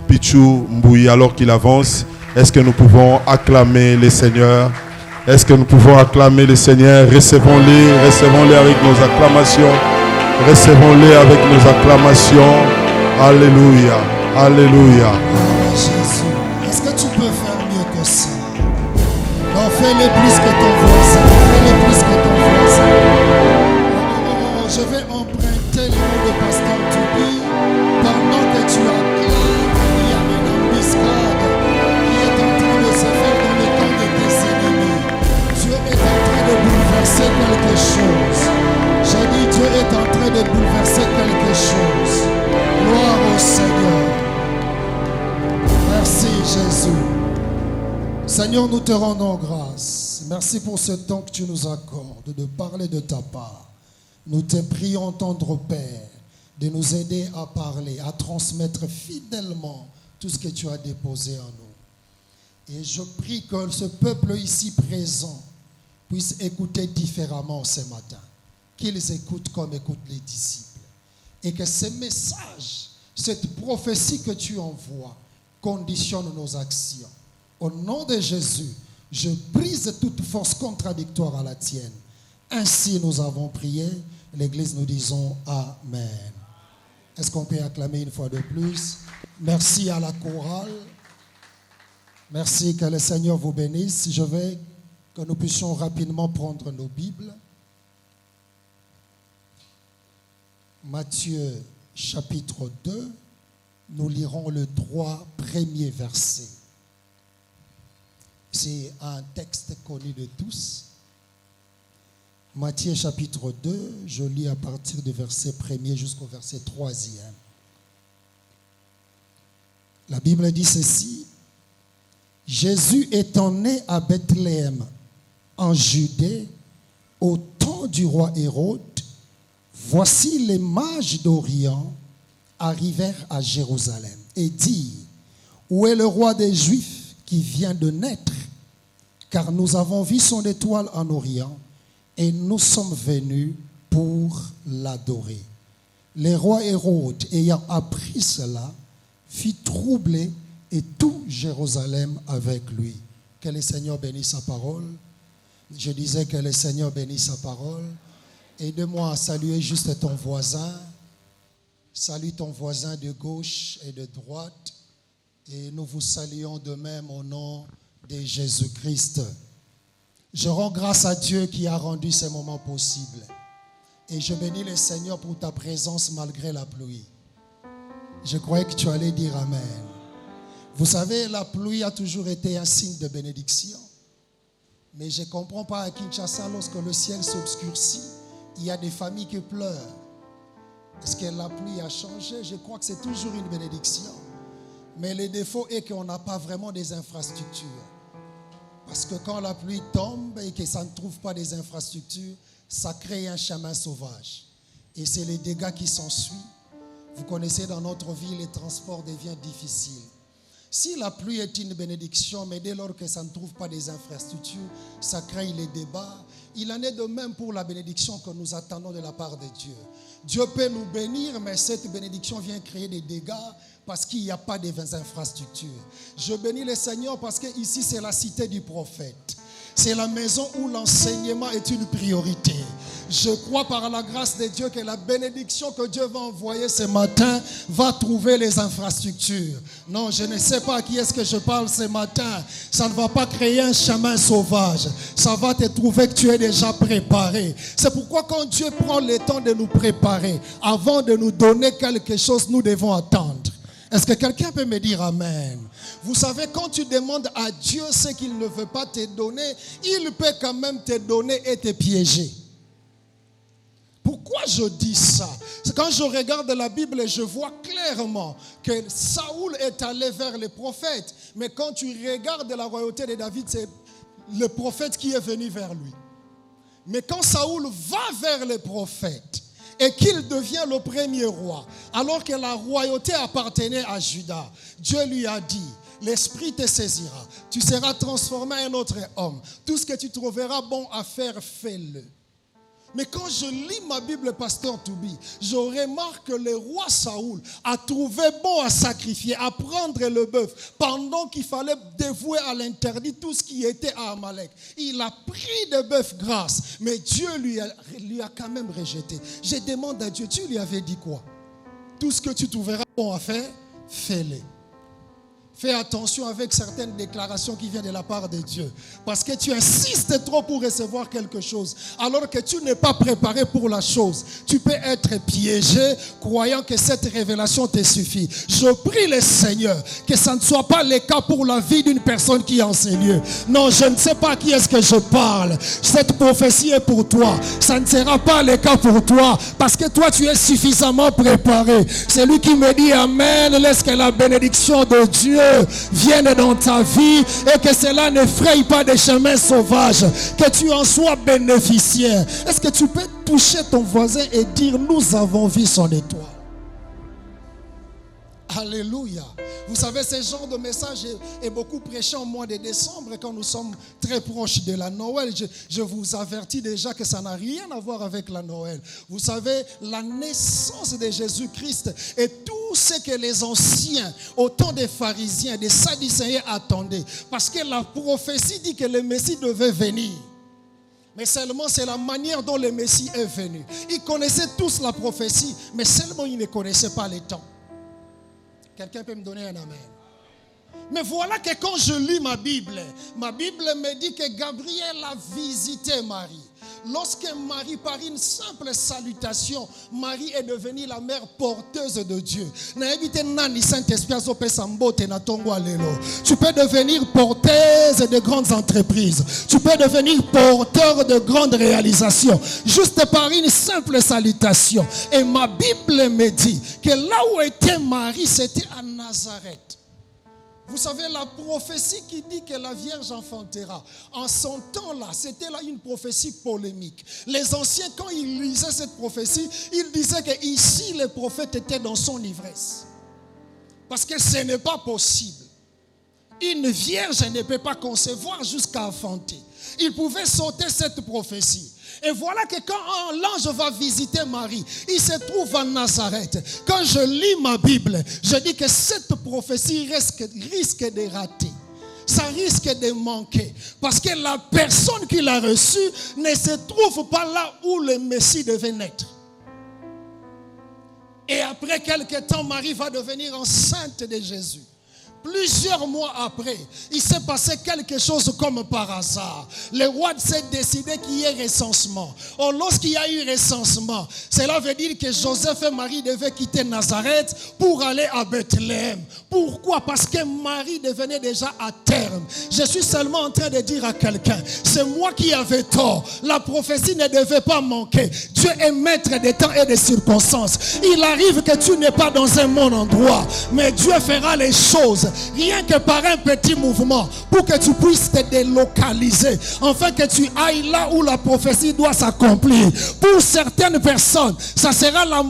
Pichou Mbouy, alors qu'il avance, est-ce que nous pouvons acclamer le Seigneur? Est-ce que nous pouvons acclamer le Seigneur? Recevons-les avec nos acclamations. Recevons-les avec nos acclamations. Alléluia, alléluia. Jésus, est-ce que tu peux faire mieux que ça? Non, fais-le plus que ton voisin. Fais-le plus que ton voisin. Je vais emprunter le nom de Pasteur Toubi. Pendant que tu acclames, il y a une embuscade qui est en train de se faire dans le camp de tes ennemis. Dieu est en train de bouleverser quelque chose. J'ai dit, Dieu est en train de bouleverser quelque chose. Gloire au Seigneur. Merci Jésus. Seigneur, nous te rendons grâce. Merci pour ce temps que tu nous accordes de parler de ta part. Nous te prions, tendre Père, de nous aider à parler, à transmettre fidèlement tout ce que tu as déposé en nous. Et je prie que ce peuple ici présent puisse écouter différemment ce matin. Qu'ils écoutent comme écoutent les disciples. Et que ce message, cette prophétie que tu envoies, conditionne nos actions. Au nom de Jésus, je brise toute force contradictoire à la tienne. Ainsi nous avons prié. L'Église, nous disons Amen. Est-ce qu'on peut acclamer une fois de plus? Merci à la chorale. Merci, que le Seigneur vous bénisse. Je vais que nous puissions rapidement prendre nos Bibles. Matthieu chapitre 2, nous lirons le 3 premiers versets. C'est un texte connu de tous. Matthieu chapitre 2, je lis à partir du verset 1er jusqu'au verset 3e. La Bible dit ceci. Jésus étant né à Bethléem, en Judée, au temps du roi Hérode, voici les mages d'Orient arrivèrent à Jérusalem et dirent, où est le roi des Juifs qui vient de naître? Car nous avons vu son étoile en Orient et nous sommes venus pour l'adorer. Le roi Hérode, ayant appris cela, fit troubler et tout Jérusalem avec lui. Que le Seigneur bénisse sa parole. Je disais que le Seigneur bénisse sa parole. Aide-moi à saluer juste ton voisin. Salue ton voisin de gauche et de droite. Et nous vous saluons de même au nom de Jésus-Christ. Je rends grâce à Dieu qui a rendu ces moments possibles. Et je bénis le Seigneur pour ta présence malgré la pluie. Je croyais que tu allais dire Amen. Vous savez, la pluie a toujours été un signe de bénédiction. Mais je ne comprends pas à Kinshasa, lorsque le ciel s'obscurcit, il y a des familles qui pleurent. Est-ce que la pluie a changé? Je crois que c'est toujours une bénédiction. Mais le défaut est qu'on n'a pas vraiment des infrastructures. Parce que quand la pluie tombe et que ça ne trouve pas des infrastructures, ça crée un chemin sauvage. Et c'est les dégâts qui s'ensuivent. Vous connaissez, dans notre vie, les transports deviennent difficiles. Si la pluie est une bénédiction, mais dès lors que ça ne trouve pas des infrastructures, ça crée les débats. Il en est de même pour la bénédiction que nous attendons de la part de Dieu. Dieu peut nous bénir, mais cette bénédiction vient créer des dégâts parce qu'il n'y a pas des infrastructures. Je bénis le Seigneur parce que ici c'est la cité du prophète. C'est la maison où l'enseignement est une priorité. Je crois par la grâce de Dieu que la bénédiction que Dieu va envoyer ce matin va trouver les infrastructures. Non, je ne sais pas à qui est-ce que je parle ce matin. Ça ne va pas créer un chemin sauvage. Ça va te trouver que tu es déjà préparé. C'est pourquoi quand Dieu prend le temps de nous préparer, avant de nous donner quelque chose, nous devons attendre. Est-ce que quelqu'un peut me dire Amen? Vous savez, quand tu demandes à Dieu ce qu'il ne veut pas te donner, il peut quand même te donner et te piéger. Pourquoi je dis ça? C'est quand je regarde la Bible, je vois clairement que Saoul est allé vers les prophètes. Mais quand tu regardes la royauté de David, c'est le prophète qui est venu vers lui. Mais quand Saoul va vers les prophètes, et qu'il devient le premier roi, alors que la royauté appartenait à Juda, Dieu lui a dit, l'Esprit te saisira, tu seras transformé en un autre homme. Tout ce que tu trouveras bon à faire, fais-le. Mais quand je lis ma Bible, pasteur Toubi, je remarque que le roi Saoul a trouvé bon à sacrifier, à prendre le bœuf, pendant qu'il fallait dévouer à l'interdit tout ce qui était à Amalek. Il a pris de bœuf grâce, mais Dieu lui a quand même rejeté. Je demande à Dieu, tu lui avais dit quoi? Tout ce que tu trouveras bon à faire, fais-le. Fais attention avec certaines déclarations qui viennent de la part de Dieu. Parce que tu insistes trop pour recevoir quelque chose. Alors que tu n'es pas préparé pour la chose. Tu peux être piégé croyant que cette révélation te suffit. Je prie le Seigneur que ça ne soit pas le cas pour la vie d'une personne qui est en ces lieux. Non, je ne sais pas à qui est-ce que je parle. Cette prophétie est pour toi. Ça ne sera pas le cas pour toi. Parce que toi, tu es suffisamment préparé. C'est lui qui me dit Amen. Laisse que la bénédiction de Dieu vienne dans ta vie et que cela ne fraye pas des chemins sauvages, que tu en sois bénéficiaire. Est-ce que tu peux toucher ton voisin et dire nous avons vu son étoile? Alléluia. Vous savez, ce genre de message est beaucoup prêché au mois de décembre quand nous sommes très proches de la Noël. Je vous avertis déjà que ça n'a rien à voir avec la Noël. Vous savez, la naissance de Jésus-Christ et tout ce que les anciens, au temps des pharisiens, des sadducéens attendaient. Parce que la prophétie dit que le Messie devait venir. Mais seulement c'est la manière dont le Messie est venu. Ils connaissaient tous la prophétie, mais seulement ils ne connaissaient pas les temps. Quelqu'un peut me donner un amen? Mais voilà que quand je lis ma Bible me dit que Gabriel a visité Marie. Lorsque Marie, par une simple salutation, Marie est devenue la mère porteuse de Dieu. Tu peux devenir porteuse de grandes entreprises. Tu peux devenir porteur de grandes réalisations. Juste par une simple salutation. Et ma Bible me dit que là où était Marie, c'était à Nazareth. Vous savez, la prophétie qui dit que la Vierge enfantera, en son temps-là, c'était là une prophétie polémique. Les anciens, quand ils lisaient cette prophétie, ils disaient qu'ici, le prophète était dans son ivresse. Parce que ce n'est pas possible. Une vierge ne peut pas concevoir jusqu'à enfanter. Ils pouvaient sauter cette prophétie. Et voilà que quand l'ange va visiter Marie, il se trouve à Nazareth. Quand je lis ma Bible, je dis que cette prophétie risque de rater. Ça risque de manquer. Parce que la personne qui l'a reçue ne se trouve pas là où le Messie devait naître. Et après quelques temps, Marie va devenir enceinte de Jésus. Plusieurs mois après, il s'est passé quelque chose comme par hasard. Le roi s'est décidé qu'il y ait recensement. Or, lorsqu'il y a eu recensement, cela veut dire que Joseph et Marie devaient quitter Nazareth pour aller à Bethléem. Pourquoi? Parce que Marie devenait déjà à terme. Je suis seulement en train de dire à quelqu'un, c'est moi qui avais tort. La prophétie ne devait pas manquer. Dieu est maître des temps et des circonstances. Il arrive que tu n'es pas dans un bon endroit, mais Dieu fera les choses rien que par un petit mouvement pour que tu puisses te délocaliser, afin que tu ailles là où la prophétie doit s'accomplir. Pour certaines personnes, ça sera la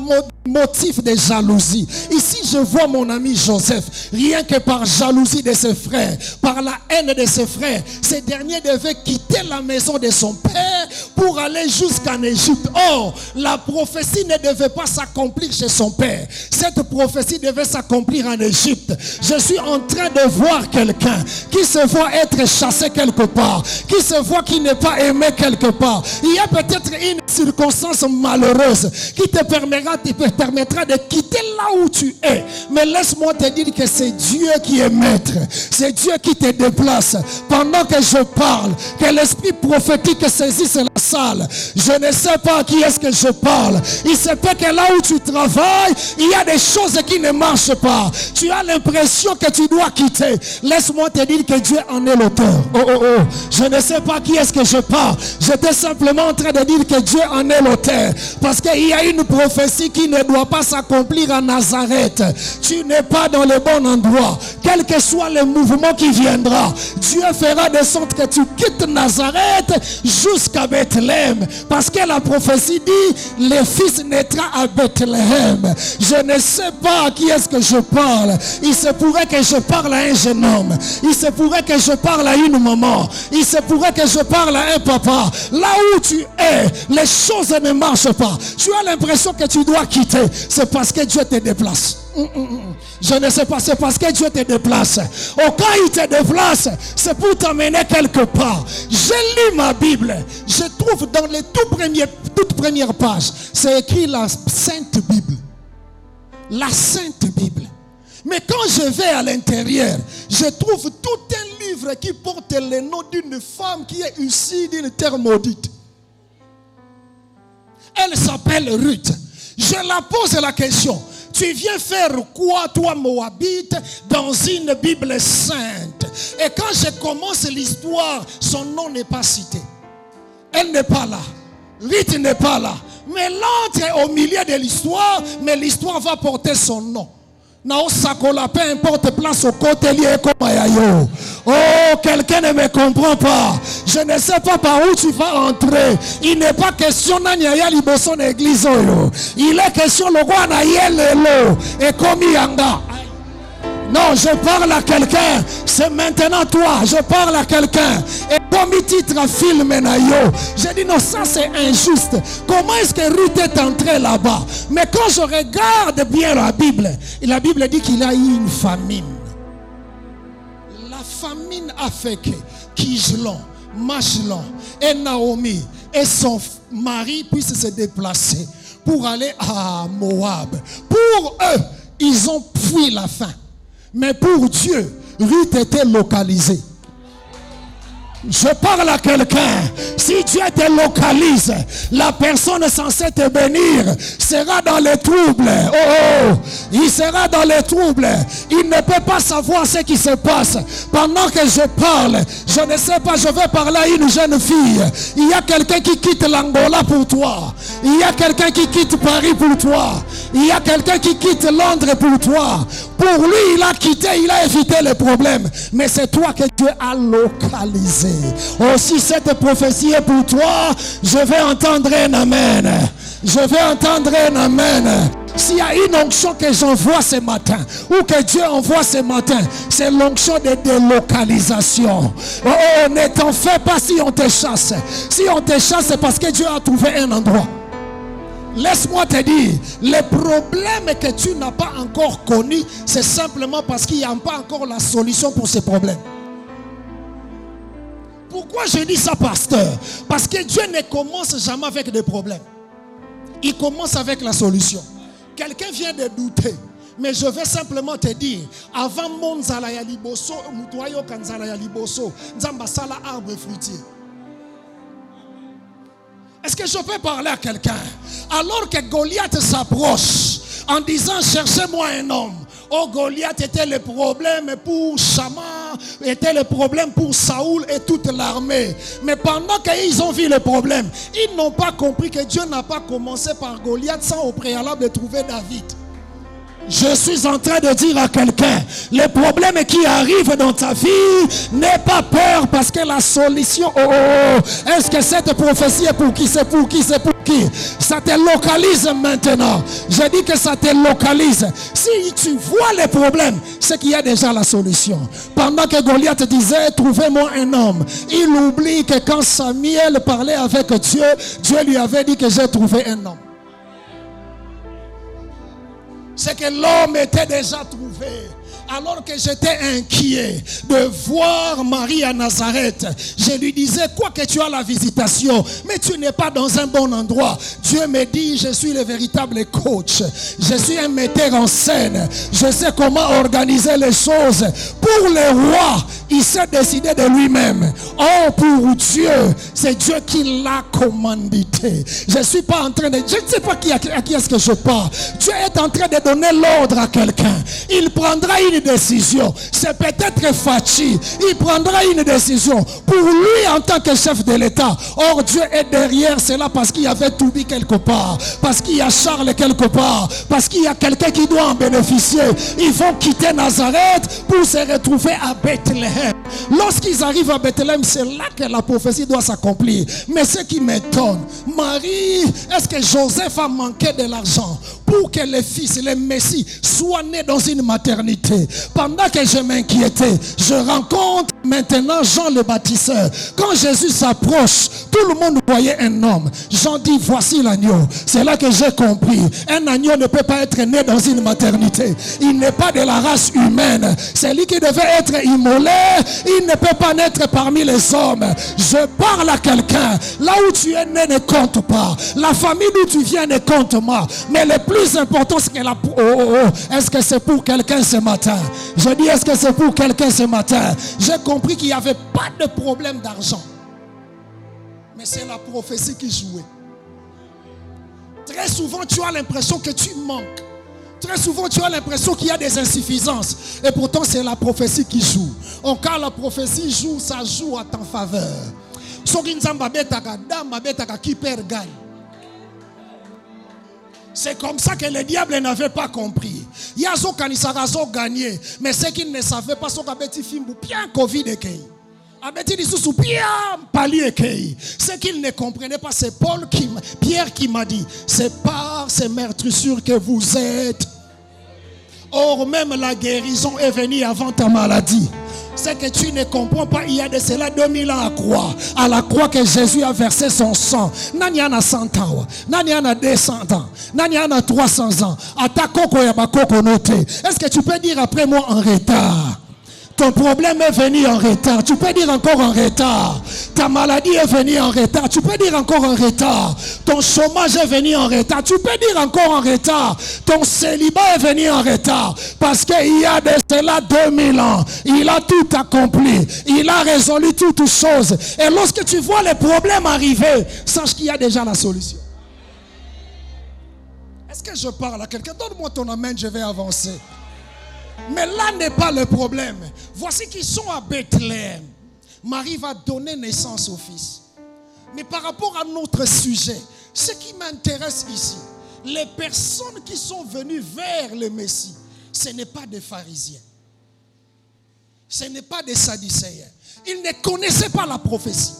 motif de jalousie. Ici, je vois mon ami Joseph, rien que par jalousie de ses frères, par la haine de ses frères, ces derniers devaient quitter la maison de son père pour aller jusqu'en Égypte. Or, la prophétie ne devait pas s'accomplir chez son père. Cette prophétie devait s'accomplir en Égypte. Je suis en train de voir quelqu'un qui se voit être chassé quelque part, qui se voit qu'il n'est pas aimé quelque part. Il y a peut-être une circonstance malheureuse qui te permettra de quitter là où tu es. Mais laisse-moi te dire que c'est Dieu qui est maître. C'est Dieu qui te déplace. Pendant que je parle, que l'esprit prophétique saisisse la salle. Je ne sais pas à qui est-ce que je parle. Il se peut que là où tu travailles, il y a des choses qui ne marchent pas. Tu as l'impression que tu dois quitter. Laisse-moi te dire que Dieu en est l'auteur. Je ne sais pas qui est-ce que je parle. J'étais simplement en train de dire que Dieu en est l'auteur. Parce qu'il y a une prophétie qui ne doit pas s'accomplir à Nazareth. Tu n'es pas dans le bon endroit. quel que soit le mouvement qui viendra, Dieu fera de sorte que tu quittes Nazareth jusqu'à Bethléem. Parce que la prophétie dit, le fils naîtra à Bethléem. Je ne sais pas à qui est-ce que je parle. Il se pourrait que je parle à un jeune homme. Il se pourrait que je parle à une maman. Il se pourrait que je parle à un papa. Là où tu es, les choses ne marchent pas. Tu as l'impression que tu dois quitter. C'est parce que Dieu te déplace. Je ne sais pas, c'est parce que Dieu te déplace. Quand il te déplace, c'est pour t'amener quelque part. J'ai lu ma Bible. Je trouve dans les toutes premières pages, c'est écrit la Sainte Bible. La Sainte Bible. Mais quand je vais à l'intérieur, je trouve tout un livre qui porte le nom d'une femme qui est issue d'une terre maudite. Elle s'appelle Ruth. Je la pose la question. Tu viens faire quoi, toi, Moabite, dans une Bible sainte? Et quand je commence l'histoire, son nom n'est pas cité. Elle n'est pas là. Ruth n'est pas là. Mais l'autre est au milieu de l'histoire, mais l'histoire va porter son nom. Peu importe place au côté lié comme Ayayo. Oh, quelqu'un ne me comprend pas. Je ne sais pas par où tu vas entrer. Il n'est pas question d'Anyaya Liboson église. Il est question de l'O et comme Yanga. Non, je parle à quelqu'un. C'est maintenant toi. Je parle à quelqu'un. Et comme il titre un film, je dis non, ça c'est injuste. Comment est-ce que Ruth est entrée là-bas? Mais quand je regarde bien la Bible dit qu'il a eu une famine. La famine a fait que Kijlon, Machlon et Naomi et son mari puissent se déplacer pour aller à Moab. Pour eux, ils ont fui la faim. Mais pour Dieu, Ruth était localisée. Je parle à quelqu'un. Si Dieu te localise, la personne censée te bénir sera dans les troubles. Il sera dans les troubles. Il ne peut pas savoir ce qui se passe. Pendant que je parle, je ne sais pas, je vais parler à une jeune fille. Il y a quelqu'un qui quitte l'Angola pour toi. Il y a quelqu'un qui quitte Paris pour toi. Il y a quelqu'un qui quitte Londres pour toi. Pour lui, il a quitté, il a évité les problèmes. Mais c'est toi que Dieu a localisé. Aussi cette prophétie est pour toi. Je vais entendre un amen. Je vais entendre un amen. S'il y a une onction que j'envoie ce matin, ou que Dieu envoie ce matin, c'est l'onction de délocalisation. Ne t'en fais pas si on te chasse. Si on te chasse, c'est parce que Dieu a trouvé un endroit. Laisse-moi te dire, les problèmes que tu n'as pas encore connus, c'est simplement parce qu'il n'y a pas encore la solution pour ces problèmes. Pourquoi je dis ça, pasteur? Parce que Dieu ne commence jamais avec des problèmes. Il commence avec la solution. Quelqu'un vient de douter. Mais je vais simplement te dire, avant mon Zalaya Liboso, Mutoyo Kanzalaya Liboso, Nzambasala arbre fruitier. Est-ce que je peux parler à quelqu'un? Alors que Goliath s'approche en disant cherchez-moi un homme. Oh, Goliath était le problème pour Shama, était le problème pour Saoul et toute l'armée. Mais pendant qu'ils ont vu le problème, ils n'ont pas compris que Dieu n'a pas commencé par Goliath sans au préalable de trouver David. Je suis en train de dire à quelqu'un, les problèmes qui arrivent dans ta vie, n'aie pas peur parce que la solution, est-ce que cette prophétie est pour qui? C'est pour qui? C'est pour qui? Ça te localise maintenant. Je dis que ça te localise. Si tu vois les problèmes, c'est qu'il y a déjà la solution. Pendant que Goliath disait, trouvez-moi un homme, il oublie que quand Samuel parlait avec Dieu, Dieu lui avait dit que j'ai trouvé un homme. C'est que l'homme était déjà trouvé. Alors que j'étais inquiet de voir Marie à Nazareth, je lui disais, quoi que tu as la visitation, mais tu n'es pas dans un bon endroit. Dieu me dit, je suis le véritable coach. Je suis un metteur en scène. Je sais comment organiser les choses pour le roi Il s'est décidé de lui-même. Oh, pour Dieu, c'est Dieu qui l'a commandité. Je ne suis pas en train de... Je ne sais pas à qui est-ce que je parle. Dieu est en train de donner l'ordre à quelqu'un. Il prendra une décision. C'est peut-être Fachi. Il prendra une décision pour lui en tant que chef de l'État. Or, Dieu est derrière cela parce qu'il y avait Toubi quelque part. Parce qu'il y a Charles quelque part. Parce qu'il y a quelqu'un qui doit en bénéficier. Ils vont quitter Nazareth pour se retrouver à Bethléem. Lorsqu'ils arrivent à Bethléem, c'est là que la prophétie doit s'accomplir. Mais ce qui m'étonne, Marie, est-ce que Joseph a manqué de l'argent pour que le fils, le Messie, soit né dans une maternité? Pendant que je m'inquiétais, je rencontre maintenant Jean le baptiseur. Quand Jésus s'approche, tout le monde voyait un homme. Jean dit, voici l'agneau. C'est là que j'ai compris. Un agneau ne peut pas être né dans une maternité. Il n'est pas de la race humaine. C'est lui qui devait être immolé. Il ne peut pas naître parmi les hommes. Je parle à quelqu'un. Là où tu es né ne compte pas. La famille d'où tu viens ne compte pas. Mais le plus important, c'est que la... Est-ce que c'est pour quelqu'un ce matin? Je dis, est-ce que c'est pour quelqu'un ce matin? J'ai compris qu'il n'y avait pas de problème d'argent. Mais c'est la prophétie qui jouait. Très souvent, tu as l'impression que tu manques. Très souvent, tu as l'impression qu'il y a des insuffisances. Et pourtant, c'est la prophétie qui joue. En cas la prophétie joue, ça joue à ta faveur. C'est comme ça que le diable n'avait pas compris. Il y a ceux qui ont gagné. Mais ceux qui ne savaient pas, c'est qu'ils bien Covid. Ce qu'il ne comprenait pas, c'est Pierre qui m'a dit, c'est par ces meurtrissures que vous êtes. Or même la guérison est venue avant ta maladie. C'est que tu ne comprends pas, il y a de cela 2000 ans à la croix que Jésus a versé son sang. Nani a 100 ans, Nani a 200 ans, Nani a 300 ans. Est-ce que tu peux dire après moi en retard? Ton problème est venu en retard. Tu peux dire encore en retard. Ta maladie est venue en retard. Tu peux dire encore en retard. Ton chômage est venu en retard. Tu peux dire encore en retard. Ton célibat est venu en retard. Parce qu'il y a de cela 2000 ans. Il a tout accompli. Il a résolu toutes choses. Et lorsque tu vois les problèmes arriver, sache qu'il y a déjà la solution. Est-ce que je parle à quelqu'un? Donne-moi ton amen, je vais avancer. Mais là n'est pas le problème. Voici qu'ils sont à Bethléem. Marie va donner naissance au fils. Mais par rapport à notre sujet, ce qui m'intéresse ici, les personnes qui sont venues vers le Messie, ce n'est pas des pharisiens. Ce n'est pas des sadducéens. Ils ne connaissaient pas la prophétie.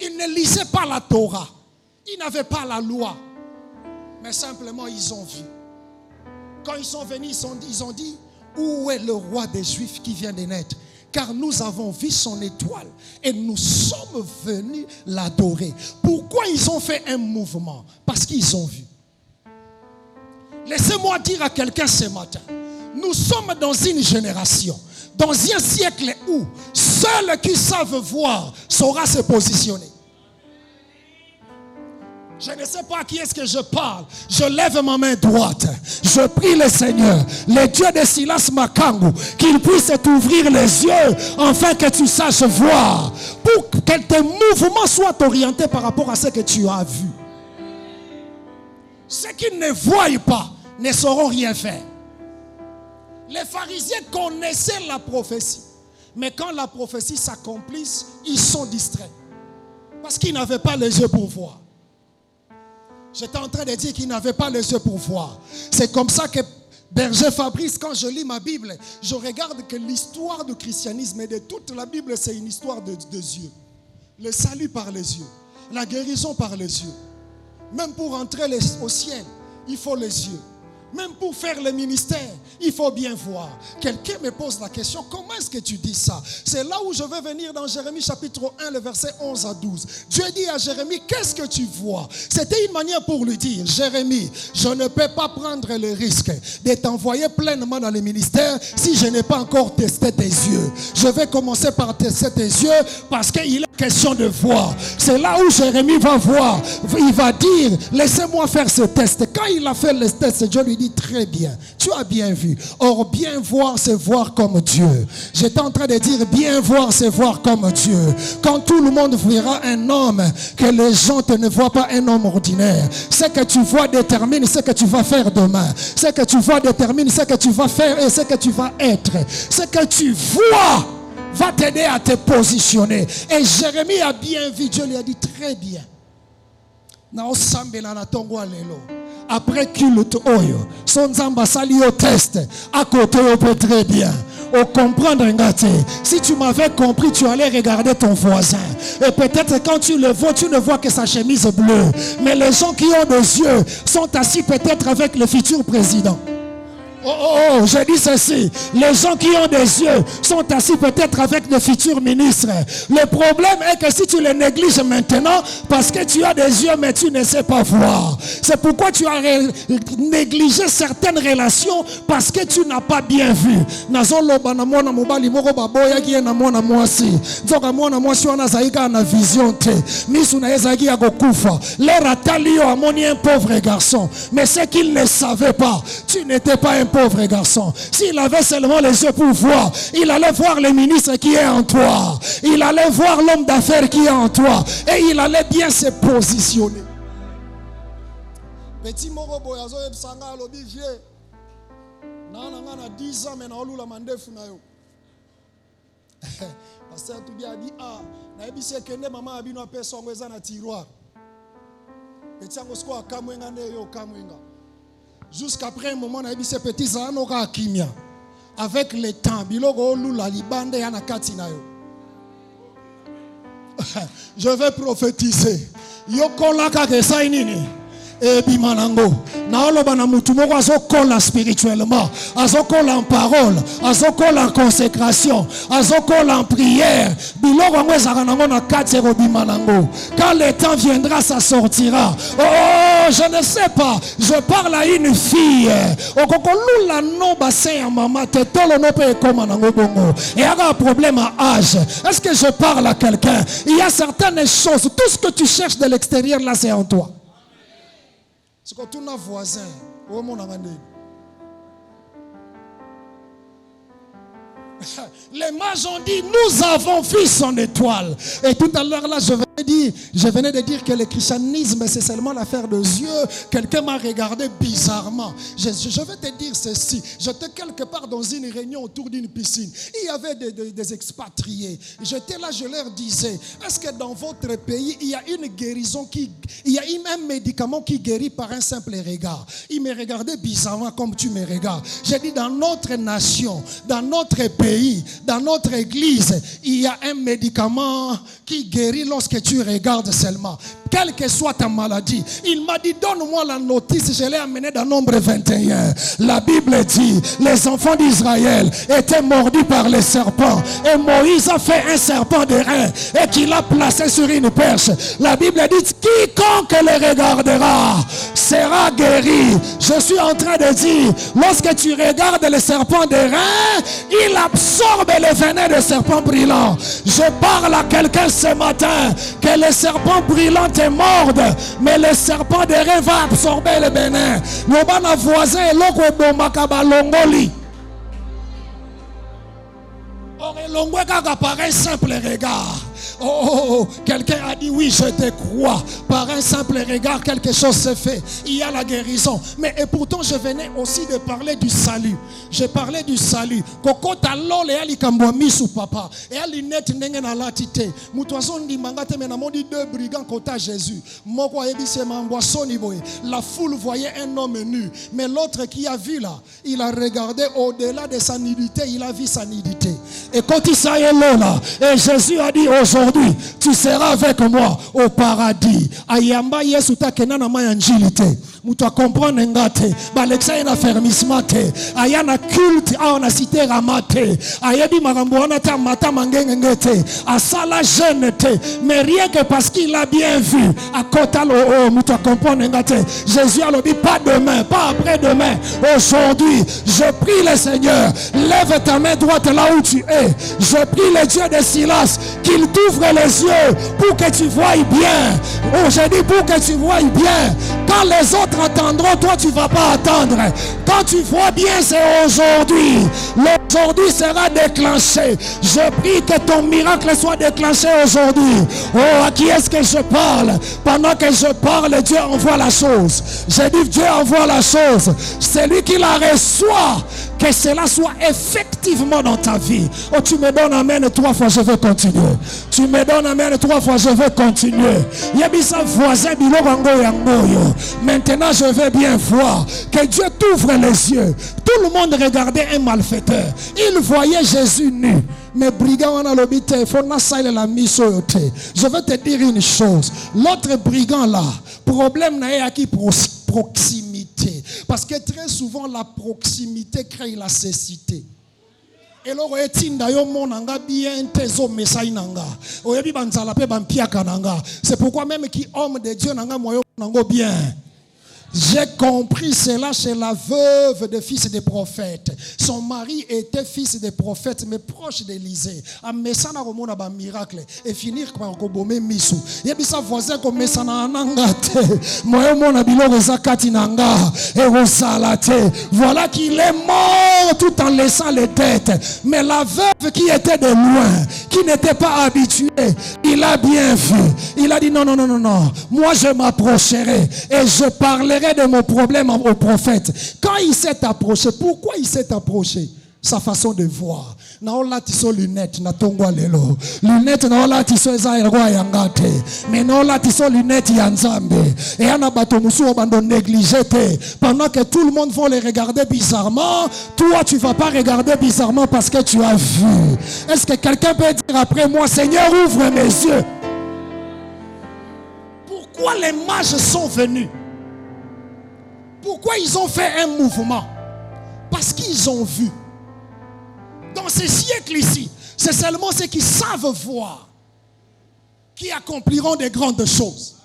Ils ne lisaient pas la Torah. Ils n'avaient pas la loi. Mais simplement ils ont vu. Quand ils sont venus, ils ont dit, où est le roi des Juifs qui vient de naître? Car nous avons vu son étoile et nous sommes venus l'adorer. Pourquoi ils ont fait un mouvement? Parce qu'ils ont vu. Laissez-moi dire à quelqu'un ce matin, nous sommes dans une génération, dans un siècle où ceux qui savent voir sauront se positionner. Je ne sais pas à qui est-ce que je parle. Je lève ma main droite. Je prie le Seigneur, le Dieu de Silas Makangu, qu'il puisse t'ouvrir les yeux afin que tu saches voir. Pour que tes mouvements soient orientés par rapport à ce que tu as vu. Ceux qui ne voient pas ne sauront rien faire. Les pharisiens connaissaient la prophétie. Mais quand la prophétie s'accomplisse, ils sont distraits. Parce qu'ils n'avaient pas les yeux pour voir. J'étais en train de dire qu'il n'avait pas les yeux pour voir. C'est comme ça que Berger Fabrice, quand je lis ma Bible, je regarde que l'histoire du christianisme et de toute la Bible, c'est une histoire de yeux. Le salut par les yeux. La guérison par les yeux. Même pour entrer au ciel, il faut les yeux. Même pour faire le ministère, il faut bien voir. Quelqu'un me pose la question, comment est-ce que tu dis ça? C'est là où je vais venir dans Jérémie chapitre 1, le verset 11 à 12. Dieu dit à Jérémie, qu'est-ce que tu vois? C'était une manière pour lui dire, Jérémie, je ne peux pas prendre le risque de t'envoyer pleinement dans le ministère si je n'ai pas encore testé tes yeux. Je vais commencer par tester tes yeux parce qu'il est question de voir. C'est là où Jérémie va voir. Il va dire, laissez-moi faire ce test. Quand il a fait le test, Dieu lui dit, dit très bien. Tu as bien vu. Or, bien voir, c'est voir comme Dieu. J'étais en train de dire, bien voir, c'est voir comme Dieu. Quand tout le monde verra un homme, que les gens ne voient pas un homme ordinaire. Ce que tu vois détermine ce que tu vas faire demain. Ce que tu vois détermine ce que tu vas faire et ce que tu vas être. Ce que tu vois va t'aider à te positionner. Et Jérémie a bien vu. Dieu lui a dit très bien. Après culte oyo, son zamba sali au test, à côté au peut très bien. Au comprendre ngate. Si tu m'avais compris, tu allais regarder ton voisin. Et peut-être quand tu le vois, tu ne vois que sa chemise bleue. Mais les gens qui ont des yeux sont assis peut-être avec le futur président. Oh, je dis ceci. Les gens qui ont des yeux sont assis peut-être avec le futur ministre. Le problème est que si tu les négliges maintenant, parce que tu as des yeux mais tu ne sais pas voir. C'est pourquoi tu as négligé certaines relations parce que tu n'as pas bien vu. L'air atali a moni un pauvre garçon. Mais ce qu'il ne savait pas, tu n'étais pas un pauvre garçon. S'il avait seulement les yeux pour voir, il allait voir le ministre qui est en toi. Il allait voir l'homme d'affaires qui est en toi. Et il allait bien se positionner. Petit morobo yazo ebsanga lobi vie. Nana na 10 ans mais na olula mandefu na yo. Pasteur Toubi a dit na ebise kende mama abino apesa ngweza na tiroir. Petit yango sko akamwenga ne yo kamwenga. Jusqu'après un moment, on a dit ces petits anos kimia. Avec le temps, je vais prophétiser. Yokolaka ke sainini. Et bimanango. Naoloba na mutu moko azokola spirituellement, azokola en parole, azokola en consécration, azokola en prière. Biloko ngo ezaka nango na kati ro bimanango. Quand le temps viendra, ça sortira. Oh, je ne sais pas. Je parle à une fille. Okokolula no bassin ya mama te tolo no pe koma nango bongo. Et a un problème à âge. Est-ce que je parle à quelqu'un? Il y a certaines choses. Tout ce que tu cherches de l'extérieur là, c'est en toi. C'est quand on a voisin, au monde les mages ont dit, nous avons vu son étoile. Et tout à l'heure là, je venais de dire que le christianisme, c'est seulement l'affaire de yeux. Quelqu'un m'a regardé bizarrement. Je vais te dire ceci. J'étais quelque part dans une réunion autour d'une piscine. Il y avait des expatriés. J'étais là, je leur disais, est-ce que dans votre pays, il y a une guérison il y a un médicament qui guérit par un simple regard? Il me regardait bizarrement comme tu me regardes. J'ai dit, dans notre nation, dans notre pays, dans notre église, il y a un médicament qui guérit lorsque tu regardes seulement. Quelle que soit ta maladie. Il m'a dit, donne-moi la notice. Je l'ai amené dans Nombre 21. La Bible dit, les enfants d'Israël étaient mordus par les serpents. Et Moïse a fait un serpent de rein et qu'il a placé sur une perche. La Bible dit, quiconque le regardera sera guéri. Je suis en train de dire, lorsque tu regardes le serpent de rein, il absorbe le venin de serpent brûlant. Je parle à quelqu'un ce matin que le serpent brûlant te morde, mais le serpent de rein va absorber le venin. Nos voisin est l'autre bomakaba longoli. Or, l'ongwe kaka par un simple regard. Oh, quelqu'un a dit oui, je te crois. Par un simple regard, quelque chose se fait. Il y a la guérison. Mais et pourtant, je venais aussi de parler du salut. Je parlais du salut. Koko talole et ali kambwami sou papa. Et ali net nenge na latite. Mutoazon di mangate menamodi deux brigands kota Jésus. Moko ebise mambwasoni boye. La foule voyait un homme nu. Mais l'autre qui a vu là, il a regardé au-delà de sa nudité. Il a vu sa nudité. Et quand il s'est là, et Jésus a dit aujourd'hui, tu seras avec moi au paradis. Ayamba yesu ta kenana mayanjilite. Mutu comprendre ngate. Baleksa ina fermissement te. Ayana culte a on a cité ramate. Ayabi marambo ona ta mata mangenge ngete. Asala jeune te. Mais rien que parce qu'il a bien vu. A kotalo oh mutu comprendre ngate. Jésus a dit pas demain, pas après-demain. Aujourd'hui, je prie le Seigneur. Lève ta main droite là où tu es. Je prie le Dieu de Silas qu'il t'ouvre les yeux pour que tu voies bien. Oh, je dis pour que tu voies bien. Quand les autres attendront, toi tu ne vas pas attendre. Quand tu vois bien, c'est aujourd'hui. L'aujourd'hui sera déclenché. Je prie que ton miracle soit déclenché aujourd'hui. Oh, à qui est-ce que je parle? Pendant que je parle, Dieu envoie la chose. J'ai dit Dieu envoie la chose. C'est lui qui la reçoit. Que cela soit effectivement dans ta vie. Oh, tu me donnes amen 3 fois, je vais continuer. Tu me donnes amen 3 fois, je vais continuer. Yabisa voisin maintenant je vais bien voir que Dieu t'ouvre les yeux. Tout le monde regardait un malfaiteur. Il voyait Jésus nu. Mais brigand on a le bité, je vais te dire une chose. L'autre brigand là, problème n'a qui proximité. Parce que très souvent la proximité crée la cécité. Et là, c'est pourquoi même qui homme de Dieu n'a bien. J'ai compris cela chez la veuve de fils des prophètes. Son mari était fils des prophètes, mais proche d'Élisée. A mesana romona ba miracle et finir par kobome misu. Yebi sa voisin ko mesana nanga te. Moyo mona biloko zakati nanga et rosalate. Voilà qu'il est mort tout en laissant les têtes. Mais la veuve qui était de loin, qui n'était pas habituée, il a bien vu. Il a dit non. Moi je m'approcherai et je parlerai de mon problème au prophète. Quand il s'est approché, pourquoi il s'est approché? Sa façon de voir. Naola tiso lunettes na tongwa lelo. Lunettes naola tiso eza erwa yangate. Mais naola tiso lunettes yanzambe. Et ana bato musu obando négligé te. Pendant que tout le monde va les regarder bizarrement, toi tu vas pas regarder bizarrement parce que tu as vu. Est-ce que quelqu'un peut dire après moi, Seigneur ouvre mes yeux? Pourquoi les mages sont venus? Pourquoi ils ont fait un mouvement? Parce qu'ils ont vu. Dans ces siècles ici, c'est seulement ceux qui savent voir qui accompliront des grandes choses.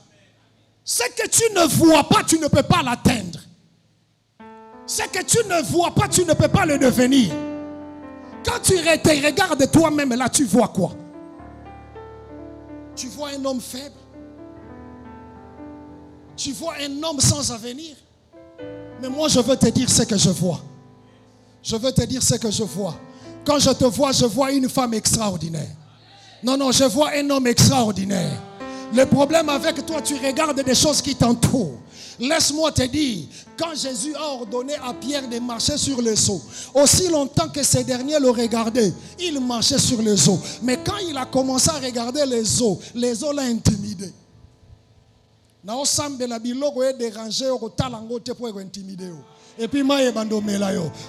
Ce que tu ne vois pas, tu ne peux pas l'atteindre. Ce que tu ne vois pas, tu ne peux pas le devenir. Quand tu te regardes toi-même, là, tu vois quoi? Tu vois un homme faible? Tu vois un homme sans avenir? Mais moi, je veux te dire ce que je vois. Je veux te dire ce que je vois. Quand je te vois, je vois une femme extraordinaire. Non, je vois un homme extraordinaire. Le problème avec toi, tu regardes des choses qui t'entourent. Laisse-moi te dire, quand Jésus a ordonné à Pierre de marcher sur les eaux, aussi longtemps que ces derniers le regardaient, il marchait sur les eaux. Mais quand il a commencé à regarder les eaux l'ont intimidé. Et puis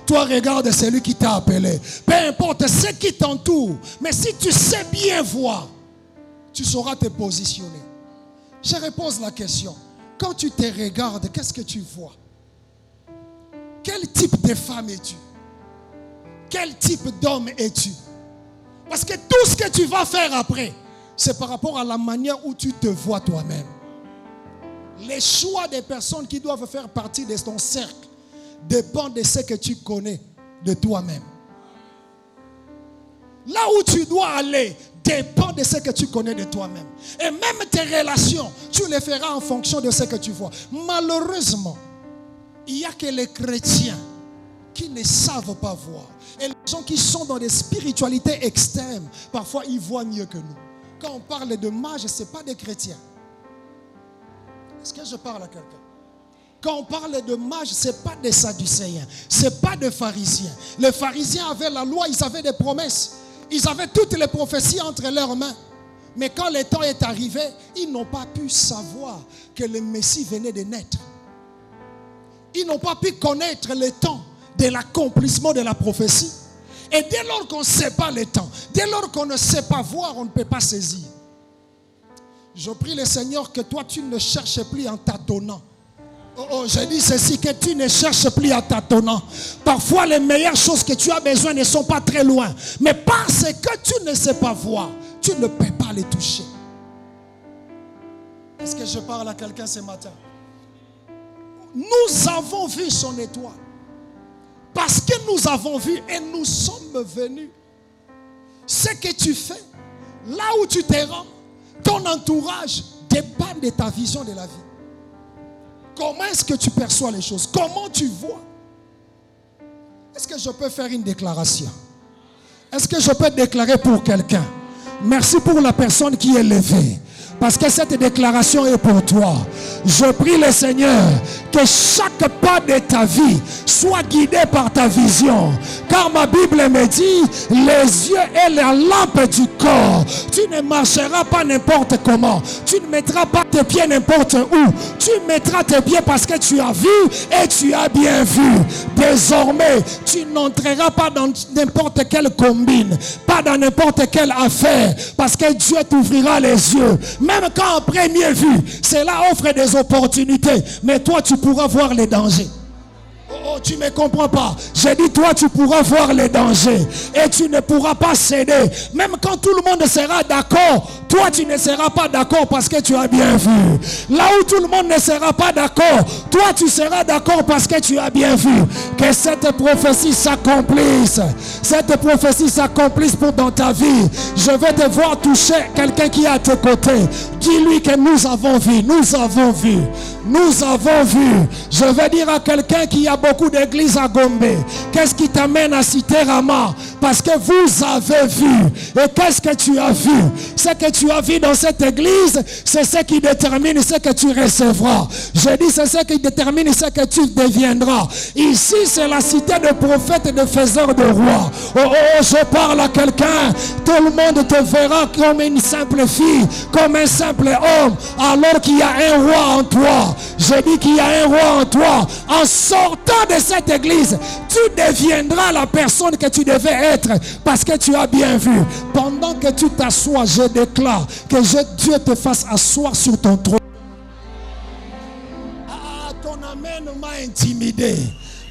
toi regarde celui qui t'a appelé. Peu importe ce qui t'entoure, mais si tu sais bien voir, tu sauras te positionner. Je repose la question. Quand tu te regardes, qu'est-ce que tu vois? Quel type de femme es-tu? Quel type d'homme es-tu? Parce que tout ce que tu vas faire après, c'est par rapport à la manière où tu te vois toi-même. Les choix des personnes qui doivent faire partie de ton cercle dépendent de ce que tu connais de toi-même. Là où tu dois aller dépend de ce que tu connais de toi-même. Et même tes relations, tu les feras en fonction de ce que tu vois. Malheureusement, il n'y a que les chrétiens qui ne savent pas voir. Et les gens qui sont dans des spiritualités extrêmes, parfois ils voient mieux que nous. Quand on parle de mages, ce n'est pas des chrétiens. Est-ce que je parle à quelqu'un? Quand on parle de mages, ce n'est pas des sadducéens, ce n'est pas des pharisiens. Les pharisiens avaient la loi, ils avaient des promesses. Ils avaient toutes les prophéties entre leurs mains. Mais quand le temps est arrivé, ils n'ont pas pu savoir que le Messie venait de naître. Ils n'ont pas pu connaître le temps de l'accomplissement de la prophétie. Et dès lors qu'on ne sait pas le temps, dès lors qu'on ne sait pas voir, on ne peut pas saisir. Je prie le Seigneur que toi tu ne cherches plus en tâtonnant. Je dis ceci, que tu ne cherches plus en tâtonnant. Parfois les meilleures choses que tu as besoin ne sont pas très loin. Mais parce que tu ne sais pas voir, tu ne peux pas les toucher. Est-ce que je parle à quelqu'un ce matin? Nous avons vu son étoile. Parce que nous avons vu et nous sommes venus. Ce que tu fais, là où tu te rends, ton entourage dépend de ta vision de la vie. Comment est-ce que tu perçois les choses? Comment tu vois? Est-ce que je peux faire une déclaration? Est-ce que je peux déclarer pour quelqu'un? Merci pour la personne qui est levée. Parce que cette déclaration est pour toi. Je prie le Seigneur que chaque pas de ta vie soit guidé par ta vision. Car ma Bible me dit, les yeux et la lampe du corps. Tu ne marcheras pas n'importe comment. Tu ne mettras pas tes pieds n'importe où. Tu mettras tes pieds parce que tu as vu et tu as bien vu. Désormais, tu n'entreras pas dans n'importe quelle combine, pas dans n'importe quelle affaire, parce que Dieu t'ouvrira les yeux. Même quand en première vue, cela offre des opportunités, mais toi tu pourras voir les dangers. Oh, tu ne me comprends pas. J'ai dit, toi tu pourras voir les dangers et tu ne pourras pas céder. Même quand tout le monde sera d'accord, toi tu ne seras pas d'accord parce que tu as bien vu. Là où tout le monde ne sera pas d'accord, toi tu seras d'accord parce que tu as bien vu. Que cette prophétie s'accomplisse. Cette prophétie s'accomplisse pour dans ta vie. Je vais te voir toucher quelqu'un qui est à tes côtés. Dis-lui que nous avons vu, nous avons vu, nous avons vu. Je vais dire à quelqu'un qui a beaucoup d'églises à Gombe, qu'est-ce qui t'amène à citer Rama? Parce que vous avez vu. Et qu'est-ce que tu as vu? Ce que tu as vu dans cette église, c'est ce qui détermine ce que tu recevras. Je dis, c'est ce qui détermine ce que tu deviendras. Ici, c'est la cité de prophètes et de faiseurs de rois. Oh, oh, je parle à quelqu'un. Tout le monde te verra comme une simple fille, comme un simple homme, alors qu'il y a un roi en toi. Je dis qu'il y a un roi en toi. En sortant de cette église, tu deviendras la personne que tu devais être parce que tu as bien vu. Pendant que tu t'assois, je déclare que Dieu te fasse asseoir sur ton trône. Ton amen m'a intimidé.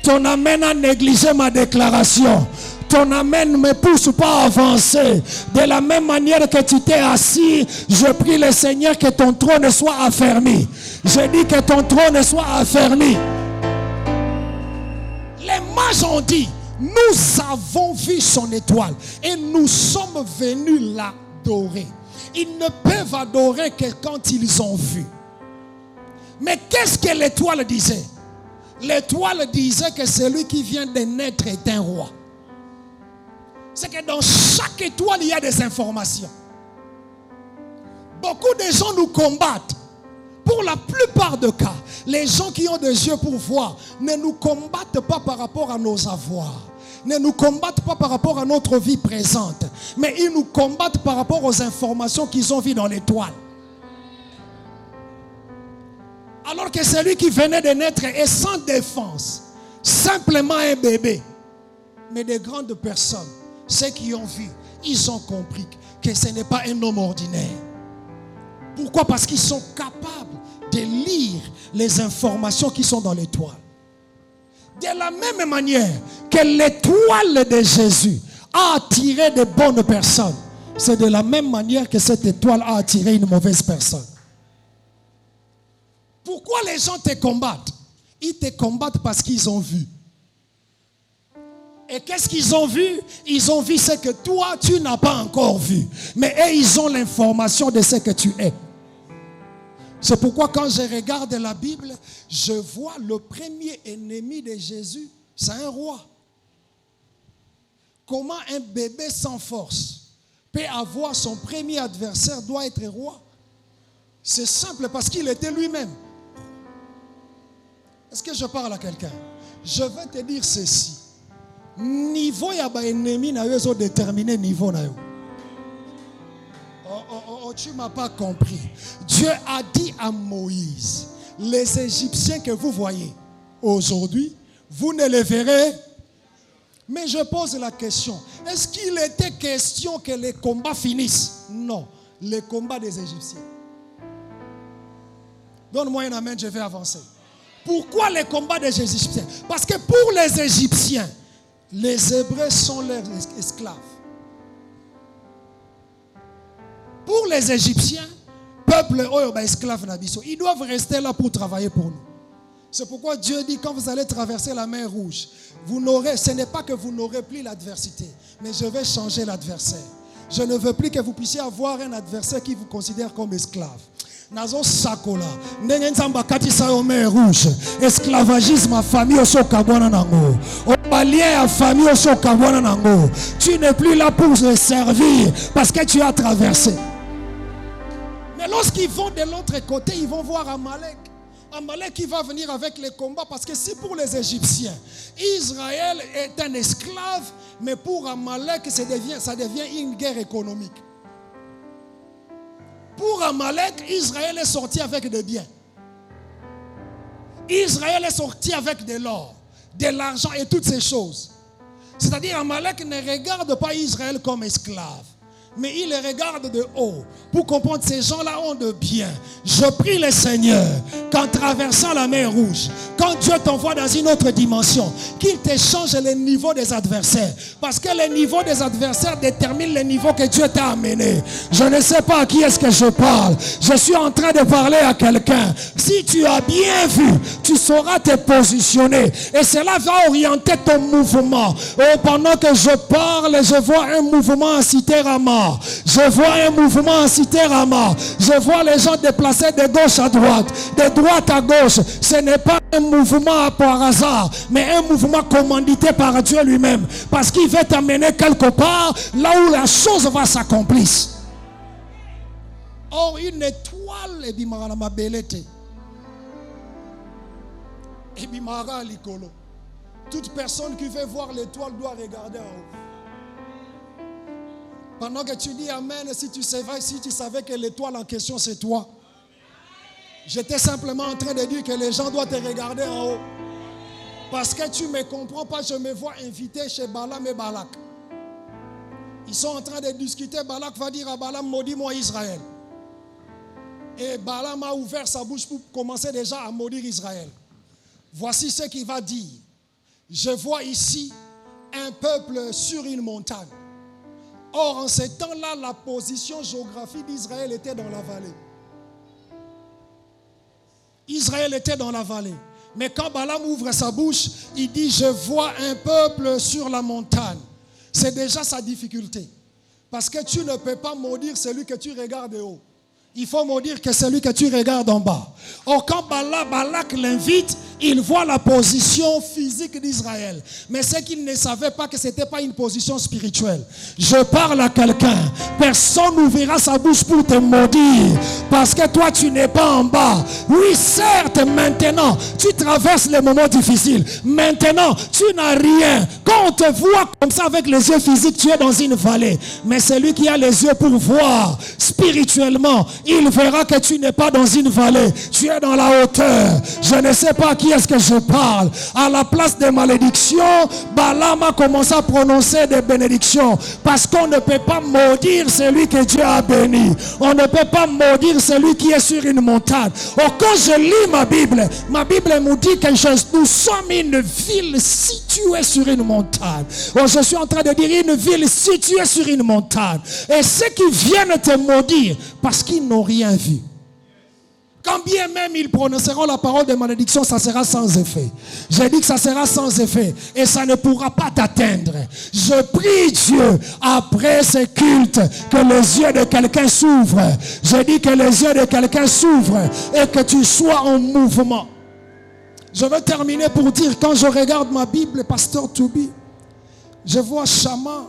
Ton amen a négligé ma déclaration. Ton amen ne me pousse pas à avancer. De la même manière que tu t'es assis, je prie le Seigneur que ton trône soit affermi. Je dis que ton trône soit affermi. Les mages ont dit, nous avons vu son étoile et nous sommes venus l'adorer. Ils ne peuvent adorer que quand ils ont vu. Mais qu'est-ce que l'étoile disait? L'étoile disait que celui qui vient de naître est un roi. C'est que dans chaque étoile, il y a des informations. Beaucoup de gens nous combattent. Pour la plupart des cas, les gens qui ont des yeux pour voir ne nous combattent pas par rapport à nos avoirs. Ne nous combattent pas par rapport à notre vie présente. Mais ils nous combattent par rapport aux informations qu'ils ont vues dans l'étoile. Alors que celui qui venait de naître est sans défense. Simplement un bébé. Mais des grandes personnes, ceux qui ont vu, ils ont compris que ce n'est pas un homme ordinaire. Pourquoi? Parce qu'ils sont capables de lire les informations qui sont dans l'étoile. De la même manière que l'étoile de Jésus a attiré de bonnes personnes, c'est de la même manière que cette étoile a attiré une mauvaise personne. Pourquoi les gens te combattent? Ils te combattent parce qu'ils ont vu. Et qu'est-ce qu'ils ont vu? Ils ont vu ce que toi, tu n'as pas encore vu. Mais eux, ils ont l'information de ce que tu es. C'est pourquoi quand je regarde la Bible, je vois le premier ennemi de Jésus, c'est un roi. Comment un bébé sans force peut avoir son premier adversaire doit être roi? C'est simple parce qu'il était lui-même. Est-ce que je parle à quelqu'un? Je vais te dire ceci. Niveau ya ba ennemi na yo déterminer niveau na yo. Oh, tu m'as pas compris. Dieu a dit à Moïse, les Égyptiens que vous voyez aujourd'hui, vous ne les verrez. Mais je pose la question, est-ce qu'il était question que les combats finissent? Non, les combats des Égyptiens. Donne-moi un amen, je vais avancer. Pourquoi les combats des Égyptiens? Parce que pour les Égyptiens, les Hébreux sont leurs esclaves. Pour les Égyptiens, peuple esclave nabiso, ils doivent rester là pour travailler pour nous. C'est pourquoi Dieu dit, quand vous allez traverser la mer Rouge, ce n'est pas que vous n'aurez plus l'adversité, mais je vais changer l'adversaire. Je ne veux plus que vous puissiez avoir un adversaire qui vous considère comme esclave. nazo sakola ndenge nzamba katisa yo mer rouge esclavagisme à famille oso kabwana nango balien à famille oso kabwana nango tu n'es plus là pour se servir parce que tu as traversé. Mais lorsqu'ils vont de l'autre côté, ils vont voir Amalek. Amalek qui va venir avec les combats parce que si pour les Égyptiens Israël est un esclave, mais pour Amalek ça devient une guerre économique. Pour Amalek, Israël est sorti avec des biens. Israël est sorti avec de l'or, de l'argent et toutes ces choses. C'est-à-dire Amalek ne regarde pas Israël comme esclave, mais il les regarde de haut. Pour comprendre, ces gens-là ont de bien. Je prie le Seigneur qu'en traversant la mer Rouge, quand Dieu t'envoie dans une autre dimension, qu'il te change le niveau des adversaires. Parce que le niveau des adversaires détermine le niveau que Dieu t'a amené. Je ne sais pas à qui est-ce que je parle. Je suis en train de parler à quelqu'un. Si tu as bien vu, tu sauras te positionner. Et cela va orienter ton mouvement. Et pendant que je parle, je vois un mouvement en cité Rama. Je vois un mouvement en cité Rama. Je vois les gens déplacés de gauche à droite, de droite à gauche. Ce n'est pas un mouvement par hasard, mais un mouvement commandité par Dieu lui-même. Parce qu'il veut t'amener quelque part là où la chose va s'accomplir. Or, une étoile, et bimara ma belete. Et bimara likolo. Toute personne qui veut voir l'étoile doit regarder en haut. Pendant que tu dis Amen, si tu savais que l'étoile en question c'est toi. J'étais simplement en train de dire que les gens doivent te regarder en haut. Parce que tu ne me comprends pas, je me vois invité chez Balaam et Balak. Ils sont en train de discuter. Balak va dire à Balaam, maudis-moi Israël. Et Balaam a ouvert sa bouche pour commencer déjà à maudire Israël. Voici ce qu'il va dire. Je vois ici un peuple sur une montagne. Or, en ce temps-là, la position géographique d'Israël était dans la vallée. Israël était dans la vallée. Mais quand Balaam ouvre sa bouche, il dit, je vois un peuple sur la montagne. C'est déjà sa difficulté. Parce que tu ne peux pas maudire celui que tu regardes de haut. Il faut maudire que celui que tu regardes en bas. Or, quand Balak l'invite, il voit la position physique d'Israël. Mais c'est qu'il ne savait pas que ce n'était pas une position spirituelle. Je parle à quelqu'un. Personne n'ouvrira sa bouche pour te maudire. Parce que toi, tu n'es pas en bas. Oui, certes, maintenant, tu traverses les moments difficiles. Maintenant, tu n'as rien. Quand on te voit comme ça avec les yeux physiques, tu es dans une vallée. Mais celui qui a les yeux pour voir spirituellement, il verra que tu n'es pas dans une vallée. Tu es dans la hauteur. Je ne sais pas qui est-ce que je parle. À la place des malédictions, Balaam a commencé à prononcer des bénédictions. Parce qu'on ne peut pas maudire celui que Dieu a béni. On ne peut pas maudire celui qui est sur une montagne. Or, quand je lis ma Bible me dit que nous sommes une ville située sur une montagne. Or, je suis en train de dire une ville située sur une montagne. Et ceux qui viennent te maudire, parce qu'ils n'ont rien vu. Quand bien même ils prononceront la parole de malédiction, ça sera sans effet. J'ai dit que ça sera sans effet et ça ne pourra pas t'atteindre. Je prie Dieu, après ce culte, que les yeux de quelqu'un s'ouvrent. Je dis que les yeux de quelqu'un s'ouvrent et que tu sois en mouvement. Je vais terminer pour dire, quand je regarde ma Bible, Pasteur Toubi, je vois Shama,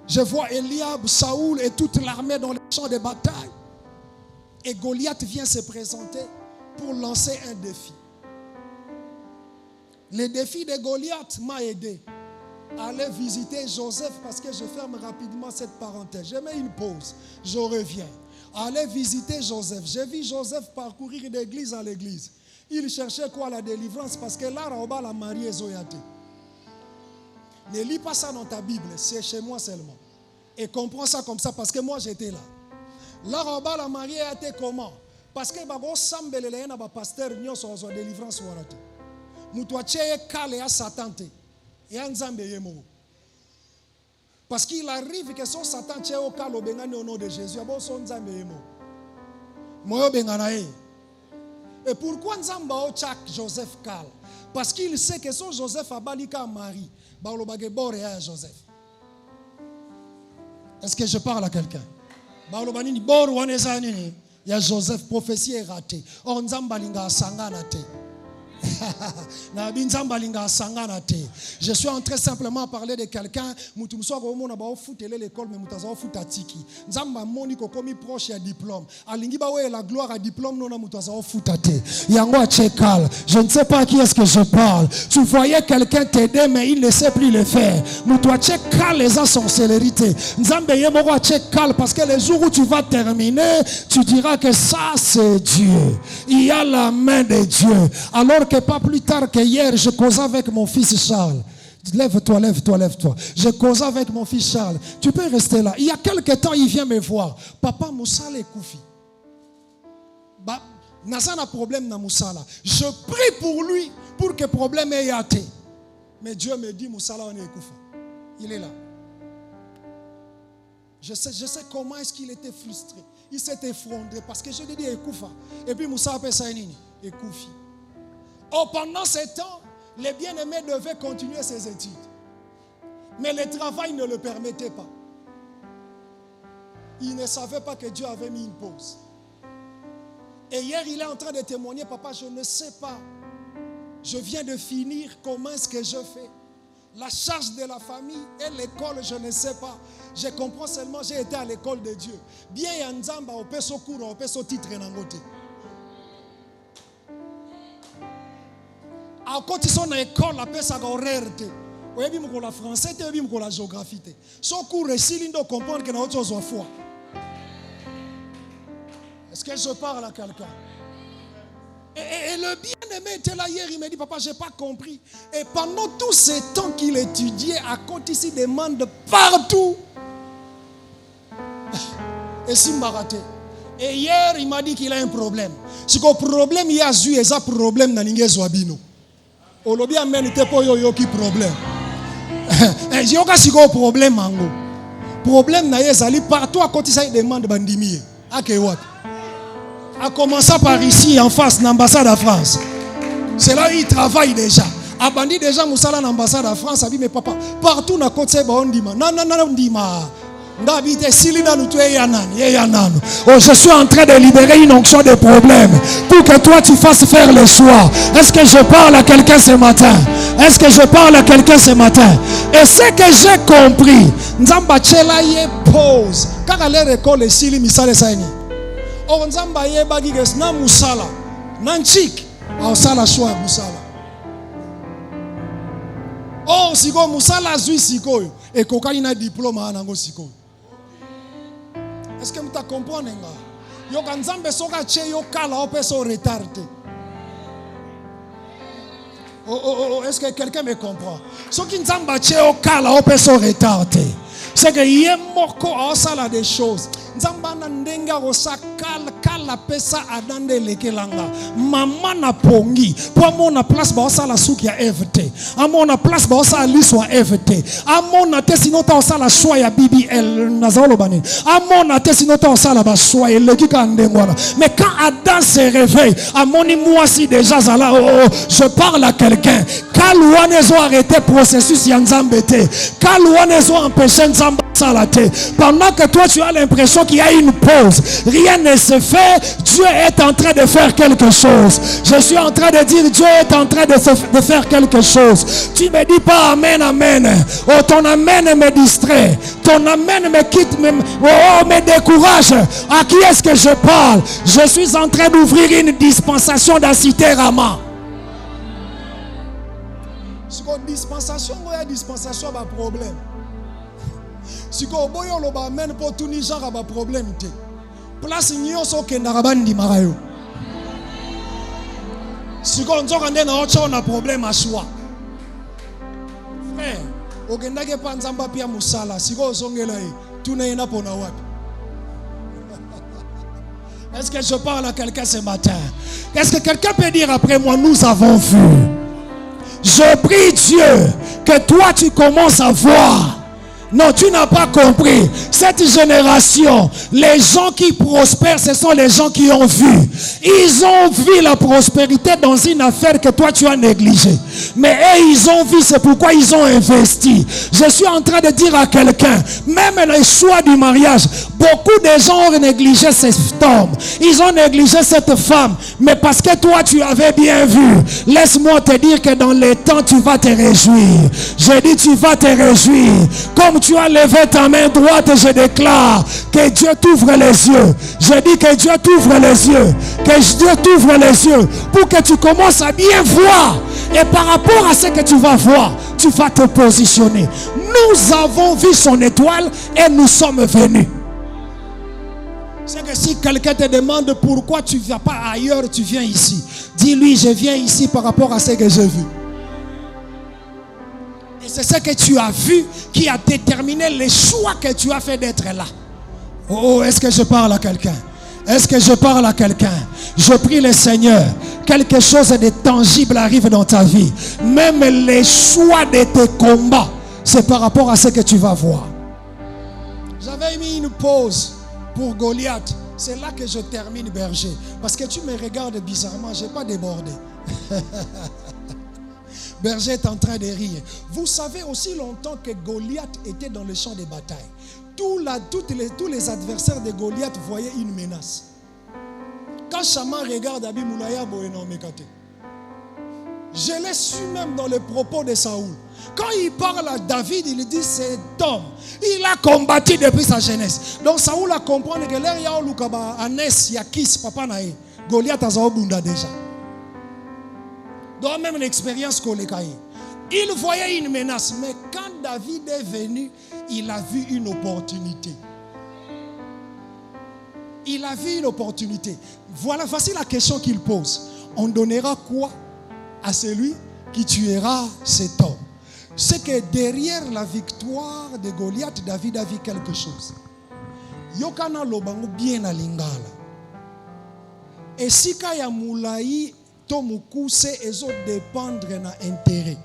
je vois Eliab, Saoul et toute l'armée dans les champs de bataille. Et Goliath vient se présenter pour lancer un défi. Le défi de Goliath m'a aidé à aller visiter Joseph, parce que je ferme rapidement cette parenthèse. Je mets une pause, je reviens. Aller visiter Joseph. J'ai vu Joseph parcourir d'église en église. Il cherchait quoi? La délivrance, parce que là, on va la marier Zoyate. Ne lis pas ça dans ta Bible, c'est chez moi seulement. Et comprends ça comme ça, parce que moi j'étais là. Là, on va la marier a été comment? Parce que babo sambelele na ba pasteur nyoso zo délivrance warate. Mutwache kale a satante. Et anzambe yemo. Parce qu'il arrive que son Satan tche au kalo bengani au nom de Jésus. Abo son nzambe yemo. Moyo bengana e. Et pourquoi nzamba o chak Joseph kal? Parce qu'il sait que son Joseph a balika Marie. Ba lo bage bore à Joseph. Est-ce que je parle à quelqu'un? Il y a Joseph, prophétie est ratée. Or, Nzamba linga sangana te. Je suis en train simplement à parler de quelqu'un. L'école, mais proche à diplôme. La gloire à diplôme, je ne sais pas à qui est-ce que je parle. Tu voyais quelqu'un t'aider, mais il ne sait plus le faire. Les sorcellerité. Parce que le jour où tu vas terminer, tu diras que ça c'est Dieu. Il y a la main de Dieu. Alors que pas plus tard que hier, je causais avec mon fils Charles. Lève-toi, lève-toi, lève-toi. Je causais avec mon fils Charles. Tu peux rester là. Il y a quelque temps, il vient me voir. Papa, Moussala est koufi. N'a pas problème dans Moussala. Je prie pour lui pour que le problème ait été. Mais Dieu me dit, Moussala, on est koufa. Il est là. Je sais comment est-ce qu'il était frustré. Il s'est effondré parce que je lui ai dit, Ekoufa. Et puis Moussa a fait ça, Ekoufi. Oh, pendant ce temps, les bien-aimés devaient continuer ses études. Mais le travail ne le permettait pas. Il ne savait pas que Dieu avait mis une pause. Et hier, il est en train de témoigner, papa, je ne sais pas. Je viens de finir, comment est-ce que je fais? La charge de la famille et l'école, je ne sais pas. Je comprends seulement, j'ai été à l'école de Dieu. Bien, il y a un zamba, on peut se courir, on peut se titre dans côté. À côté de son école, on peut s'agorer. On peut dire la français, on peut dire la géographie. Son cours est si lindo comprendre que nous avons foi. Est-ce que je parle à quelqu'un? Et le bien-aimé était là hier, il m'a dit, papa, je n'ai pas compris. Et pendant tout ce temps qu'il étudiait, à côté ici, demande partout. Et Simba raté. Et hier, il m'a dit qu'il a un problème. Si le problème, il y a un problème dans l'ingé Zwabino. Au lobby, il n'y a pas de problème. Il y a un problème. Le problème, c'est partout à côté, il demande bandimi. À Kewat. A commencer par ici, en face, l'ambassade de France. C'est là où il travaille déjà. A bandi déjà, Moussala, l'ambassade de France, a dit, mais papa, partout dans côté, on dit, non, on dit, oh, je suis en train de libérer une onction de problèmes pour que toi tu fasses faire le choix. Est-ce que je parle à quelqu'un ce matin? Est-ce que je parle à quelqu'un ce matin? Et ce que j'ai compris, Nzamba Chela y pose. Car à leur école, les Sili Misale Saini. Or Nzamba y bagi que na Moussala, nanchik, au sala choix Moussala. Oh, siko Moussala zui siko et kokaini na diplôme à nango siko. Est-ce que vous comprenez? Yo kanzambe soka che yo kala ope so retardé. Oh, est-ce que quelqu'un me comprend? Ce qui nzamba che yo kala ope so retardé. C'est que yé moko a sala des choses. Nzamba na ndenga osa kala pesa adande lekelanga. Mama na pongi. Pour mon na place ba osa la souki ya FT. A mon na place ba osa liswa FT. A mon na te sinota osa la choix ya BBL nazalo bani. A mon na te sinota osa la ba choix ya lekika ndengwana. Mais quand Adam se réveille, a moni moi si déjà zala je parle à quelqu'un. Kalouane zo arrêté processus ya nzambete. Kalouane zo empêcher nzamba salaté. Pendant que toi tu as l'impression qu'il y a une pause, rien ne se fait. Dieu est en train de faire quelque chose. Je suis en train de dire Dieu est en train de faire quelque chose. Tu me dis pas amen, amen. Oh, ton amen me distrait. Ton amen me quitte, me décourage. À qui est-ce que je parle? Je suis en train d'ouvrir une dispensation dans Cité Rama. Si une dispensation, il y a une dispensation, il y a un problème. Si vous avez un problème, pour tout le genre, il y a un problème. Place nyo so kendara di marayo. Si vous avez un problème à soi. Frère, vous avez un problème à Moussala. Si vous avez un problème à Moussala, est-ce que je parle à quelqu'un ce matin? Est-ce que quelqu'un peut dire après moi, nous avons vu? Je prie Dieu que toi tu commences à voir. Non, tu n'as pas compris. Cette génération, les gens qui prospèrent, ce sont les gens qui ont vu. Ils ont vu la prospérité dans une affaire que toi tu as négligée. Mais eux, ils ont vu, c'est pourquoi ils ont investi. Je suis en train de dire à quelqu'un, même le choix du mariage, Beaucoup de gens ont négligé cet homme. Ils ont négligé cette femme. Mais parce que toi, tu avais bien vu. Laisse-moi te dire que dans les temps, tu vas te réjouir. Je dis, tu vas te réjouir. Comme tu as levé ta main droite, je déclare que Dieu t'ouvre les yeux. Je dis que Dieu t'ouvre les yeux. Que Dieu t'ouvre les yeux pour que tu commences à bien voir. Et par rapport à ce que tu vas voir, tu vas te positionner. Nous avons vu son étoile et nous sommes venus. C'est que si quelqu'un te demande pourquoi tu ne vas pas ailleurs, tu viens ici. Dis-lui, je viens ici par rapport à ce que j'ai vu. Et c'est ce que tu as vu qui a déterminé le choix que tu as fait d'être là. Oh, est-ce que je parle à quelqu'un? Est-ce que je parle à quelqu'un? Je prie le Seigneur. Quelque chose de tangible arrive dans ta vie. Même les choix de tes combats, c'est par rapport à ce que tu vas voir. J'avais mis une pause pour Goliath. C'est là que je termine, berger. Parce que tu me regardes bizarrement, je n'ai pas débordé. Berger est en train de rire. Vous savez aussi longtemps que Goliath était dans le champ de bataille. Tous les adversaires de Goliath voyaient une menace. Quand Shaman regarde Abimoulaya Boénomekate, je l'ai su même dans les propos de Saoul. Quand il parle à David, il dit cet homme, il a combattu depuis sa jeunesse. Donc Saoul a compris que l'air ya olukaba Anes Yakis papa nae Goliath a zaobunda déjà. Donc même une expérience kolekaye. Il voyait une menace, mais quand David est venu, il a vu une opportunité. Il a vu une opportunité. Voici la question qu'il pose. On donnera quoi à celui qui tuera cet homme? C'est que derrière la victoire de Goliath, David a vu quelque chose. Yokana lobango bien à lingala. Et si kaya moulaï tomukuse ezo dépendre na intérêt.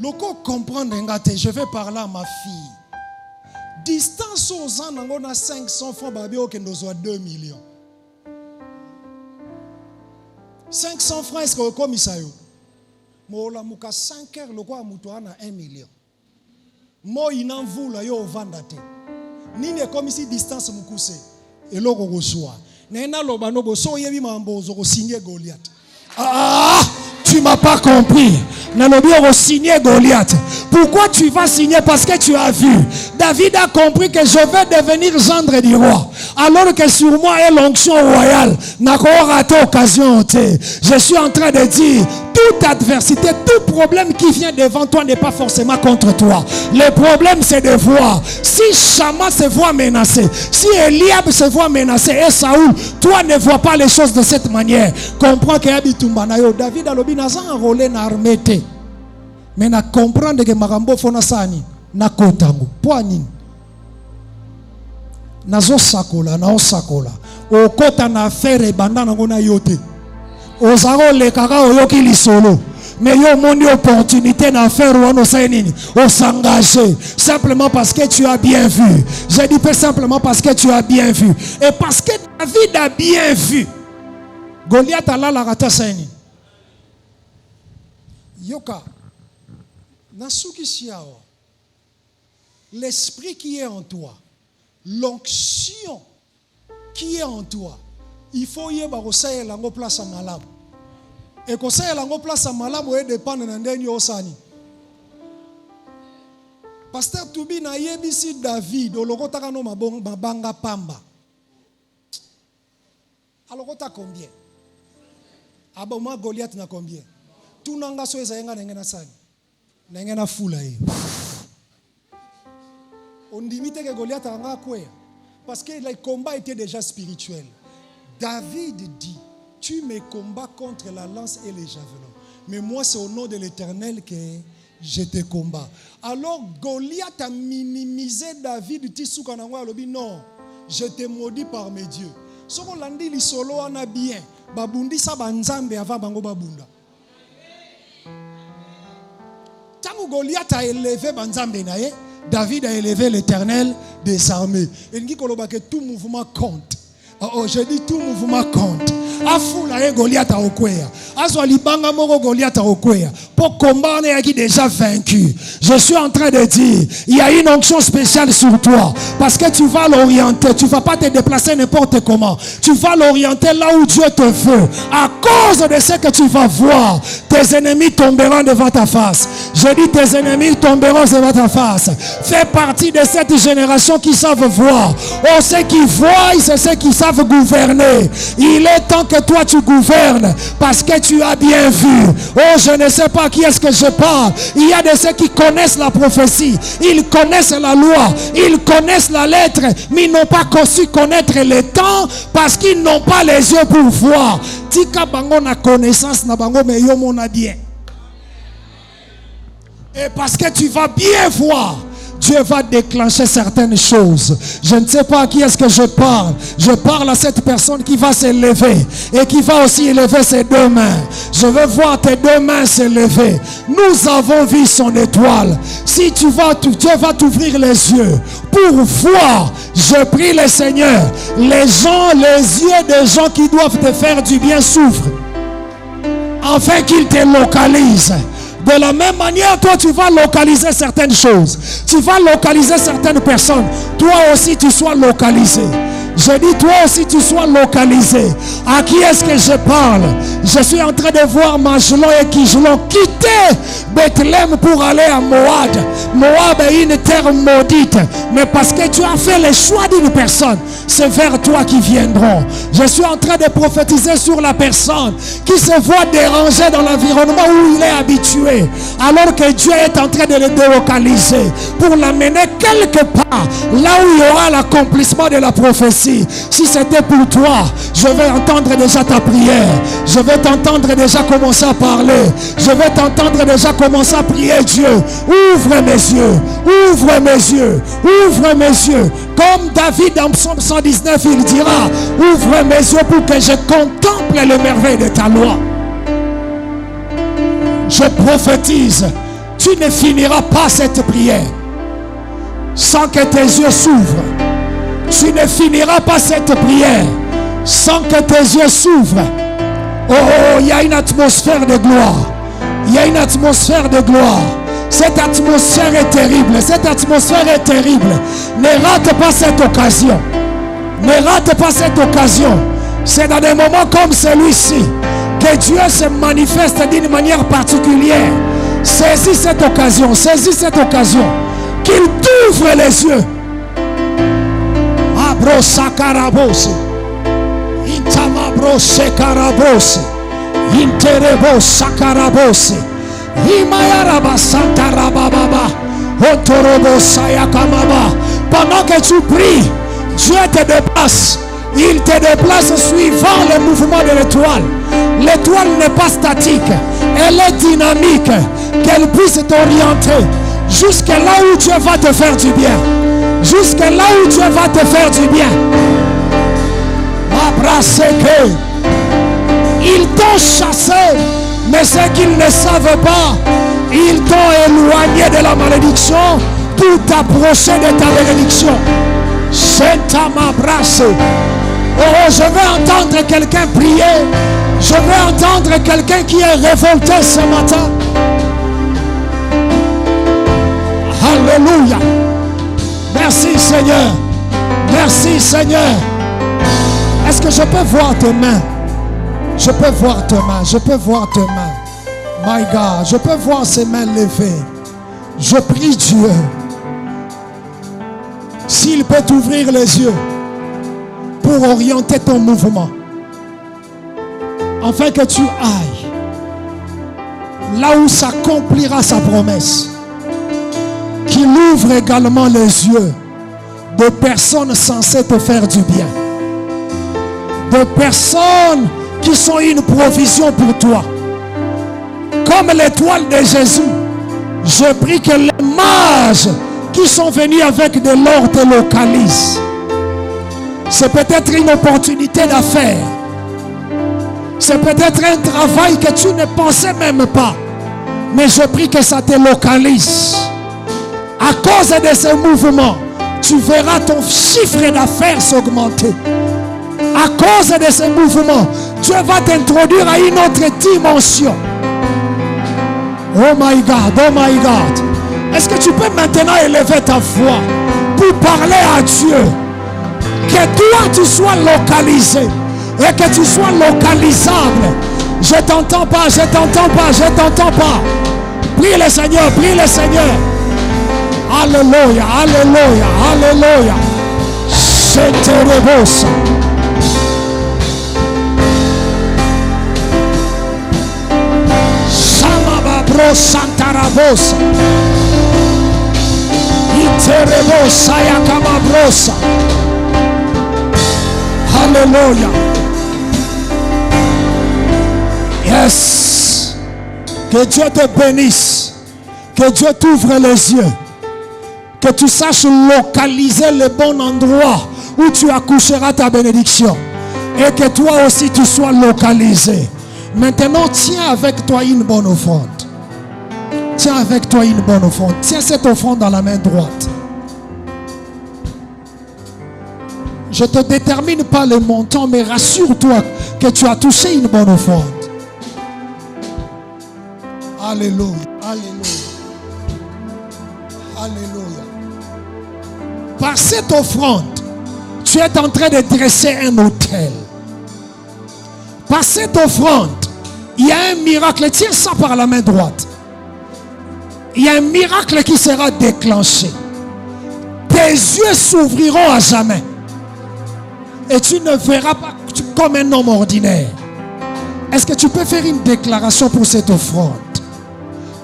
Loko comprendre ngate, je vais parler à ma fille. Distance aux ans, on a 500 francs, babi au kendo soit 2 millions. 500 francs, est-ce que vous commissaire? Mola muka 5 heures, le quoi mutouana 1 million. Mo inanvula yo vandate. Nine comme ici distance mukuse. Et l'oko reçoit. Nena lobano boso yebi mambozo ko signer Goliath. Ah! Tu ne m'as pas compris. Nalobi on signer Goliath. Pourquoi tu vas signer? Parce que tu as vu. David a compris que je vais devenir gendre du roi. Alors que sur moi est l'onction royale. N'a pas raté occasion. Je suis en train de dire, toute adversité, tout problème qui vient devant toi n'est pas forcément contre toi. Le problème c'est de voir. Si Shama se voit menacé, si Eliab se voit menacé et Saoul, toi ne vois pas les choses de cette manière. Comprends que David a l'obi naza enrôlé na armée. Mais na comprendre que marambo fona sani na kotango. Poani. Nazo sakola, na osakola. O kota na faire bandana ngona yote. Ozaro le kaka oyoki lisolo. Mais yo mon opportunité na faire ou no sainini. O s'engager simplement parce que tu as bien vu. Je dis pas simplement parce que tu as bien vu. Et parce que David a bien vu. Goliath a la rata saini. Yoka. Nasuki siao. L'esprit qui est en toi. L'onction qui est en toi. Il faut y avoir la place à malam. Et que ça la place à malam ou dépend de ndeni osani. Pasteur Toubi na yebisi David olokota kano mabanga pamba. Alokota combien? Aboma Goliath na combien? Tout nanga so ezayenga ngena sani. Ngena fula yi. On limite que Goliath anga quoi? Parce que le combat était déjà spirituel. David dit, tu me combats contre la lance et les javelins. Mais moi, c'est au nom de l'Éternel que je te combats. Alors, Goliath a minimisé David. Non, je te maudis par mes dieux. Ce qu'on a dit, solo en a bien. Babundi sa banzambe avant bango babunda. Tant Goliath a élevé banzambe nae, David a élevé l'Éternel des armées. Et il dit que tout mouvement compte. Oh, je dis tout mouvement compte. Afula Goliath a okwea. Azwali banga moro Goliath a okwea. Pour combattre qui déjà vaincu. Je suis en train de dire, il y a une onction spéciale sur toi. Parce que tu vas l'orienter. Tu ne vas pas te déplacer n'importe comment. Tu vas l'orienter là où Dieu te veut. À cause de ce que tu vas voir, tes ennemis tomberont devant ta face. Je dis tes ennemis tomberont devant ta face. Fais partie de cette génération qui savent voir. Oh, ceux qui voient, c'est ceux qui savent gouverner. Il est temps que toi tu gouvernes parce que tu as bien vu. Oh, je ne sais pas qui est-ce que je parle. Il y a de ceux qui connaissent la prophétie. Ils connaissent la loi. Ils connaissent la lettre. Mais ils n'ont pas su connaître le temps parce qu'ils n'ont pas les yeux pour voir. Tika bango na connaissance na bango mais yo mona bien. Et parce que tu vas bien voir, Dieu va déclencher certaines choses. Je ne sais pas à qui est-ce que je parle. Je parle à cette personne qui va s'élever et qui va aussi élever ses deux mains. Je veux voir tes deux mains s'élever. Nous avons vu son étoile. Si Dieu va t'ouvrir les yeux pour voir. Je prie le Seigneur. Les yeux des gens qui doivent te faire du bien souffrent. Afin qu'ils te localisent. De la même manière, toi, tu vas localiser certaines choses. Tu vas localiser certaines personnes. Toi aussi, tu sois localisé. Je dis, toi aussi, tu sois localisé. À qui est-ce que je parle? Je suis en train de voir Magelon et Kigelon quitter Bethléem pour aller à Moab. Moab est une terre maudite. Mais parce que tu as fait le choix d'une personne, c'est vers toi qu'ils viendront. Je suis en train de prophétiser sur la personne qui se voit dérangée dans l'environnement où il est habitué. Alors que Dieu est en train de le délocaliser pour l'amener quelque part, là où il y aura l'accomplissement de la prophétie. Si c'était pour toi, je vais entendre déjà ta prière. Je vais t'entendre déjà commencer à parler. Je vais t'entendre déjà commencer à prier Dieu. Ouvre mes yeux, ouvre mes yeux, ouvre mes yeux. Comme David dans Psaume 119, il dira, ouvre mes yeux pour que je contemple les merveilles de ta loi. Je prophétise, tu ne finiras pas cette prière sans que tes yeux s'ouvrent. Tu ne finiras pas cette prière sans que tes yeux s'ouvrent. Oh, il y a une atmosphère de gloire. Il y a une atmosphère de gloire. Cette atmosphère est terrible. Cette atmosphère est terrible. Ne rate pas cette occasion. Ne rate pas cette occasion. C'est dans des moments comme celui-ci que Dieu se manifeste d'une manière particulière. Saisis cette occasion. Saisis cette occasion. Qu'il t'ouvre les yeux. Abro sakarabose. Intamabro sekarabose. Interebo sakarabose. Himayaraba santarababa. Otorobo sayakamaba. Pendant que tu pries, Dieu te déplace. Il te déplace suivant le mouvement de l'étoile. L'étoile n'est pas statique. Elle est dynamique. Qu'elle puisse t'orienter jusque là où Dieu va te faire du bien. Jusque là où Dieu va te faire du bien. Ils t'ont chassé, mais ce qu'ils ne savent pas, ils t'ont éloigné de la malédiction pour t'approcher de ta bénédiction. Oh, je vais entendre quelqu'un prier. Je vais entendre quelqu'un qui est révolté ce matin. Alléluia. Merci Seigneur. Merci Seigneur. Est-ce que je peux voir tes mains? Je peux voir tes mains. Je peux voir tes mains. My God, je peux voir ces mains levées. Je prie Dieu. S'il peut t'ouvrir les yeux pour orienter ton mouvement, afin que tu ailles là où s'accomplira sa promesse. Qu'il ouvre également les yeux de personnes censées te faire du bien. De personnes qui sont une provision pour toi. Comme l'étoile de Jésus, je prie que les mages qui sont venus avec de l'or te localisent. C'est peut-être une opportunité d'affaires. C'est peut-être un travail que tu ne pensais même pas. Mais je prie que ça te localise. À cause de ce mouvement, tu verras ton chiffre d'affaires s'augmenter. À cause de ce mouvement, Dieu va t'introduire à une autre dimension. Oh my God, oh my God. Est-ce que tu peux maintenant élever ta voix pour parler à Dieu? Que toi tu sois localisé et que tu sois localisable. Je t'entends pas, je t'entends pas, je t'entends pas. Prie le Seigneur, prie le Seigneur. Alléluia, alléluia, alléluia. C'est terrible ça. Samababro Santarabosa. Iterebosa Yakamabrosa. Alléluia. Yes. Que Dieu te bénisse. Que Dieu t'ouvre les yeux. Que tu saches localiser le bon endroit où tu accoucheras ta bénédiction. Et que toi aussi tu sois localisé. Maintenant, tiens avec toi une bonne offrande. Tiens avec toi une bonne offrande. Tiens cette offrande dans la main droite. Je ne te détermine pas le montant, mais rassure-toi que tu as touché une bonne offrande. Alléluia, alléluia, alléluia. Par cette offrande, tu es en train de dresser un autel. Par cette offrande, il y a un miracle. Tiens ça par la main droite. Il y a un miracle qui sera déclenché. Tes yeux s'ouvriront à jamais. Et tu ne verras pas comme un homme ordinaire. Est-ce que tu peux faire une déclaration pour cette offrande?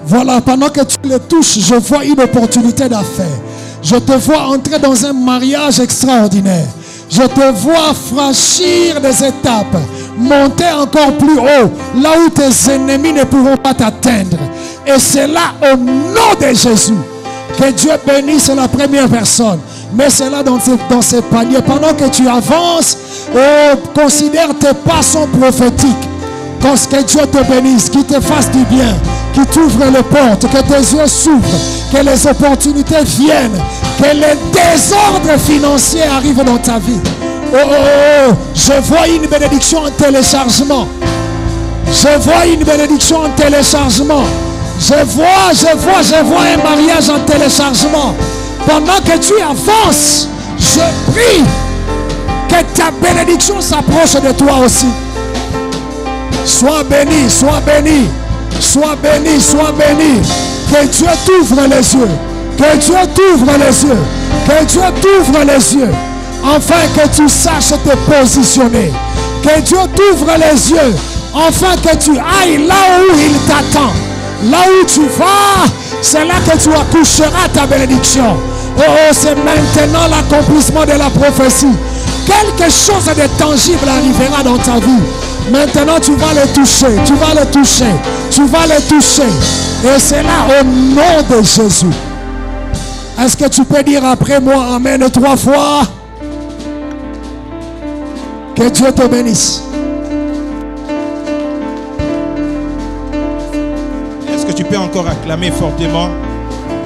Voilà, pendant que tu le touches, je vois une opportunité d'affaires. Je te vois entrer dans un mariage extraordinaire. Je te vois franchir des étapes, monter encore plus haut, là où tes ennemis ne pourront pas t'atteindre. Et c'est là, au nom de Jésus, que Dieu bénisse la première personne. Mets cela dans ces paniers. Pendant que tu avances, considère tes pas sont prophétiques. Que Dieu te bénisse, qu'il te fasse du bien, qu'il t'ouvre les portes, que tes yeux s'ouvrent, que les opportunités viennent, que les désordres financiers arrivent dans ta vie. Oh, oh, oh, je vois une bénédiction en téléchargement. Je vois une bénédiction en téléchargement. Je vois un mariage en téléchargement. Pendant que tu avances, je prie que ta bénédiction s'approche de toi aussi. Sois béni, sois béni, sois béni, sois béni. Que Dieu t'ouvre les yeux. Que Dieu t'ouvre les yeux. Que Dieu t'ouvre les yeux. Afin que tu saches te positionner. Que Dieu t'ouvre les yeux. Afin que tu ailles là où il t'attend. Là où tu vas, c'est là que tu accoucheras ta bénédiction. Oh, c'est maintenant l'accomplissement de la prophétie. Quelque chose de tangible arrivera dans ta vie. Maintenant, tu vas le toucher, tu vas le toucher, tu vas le toucher. Et c'est là au nom de Jésus. Est-ce que tu peux dire après moi Amen 3 fois? Que Dieu te bénisse. Est-ce que tu peux encore acclamer fortement?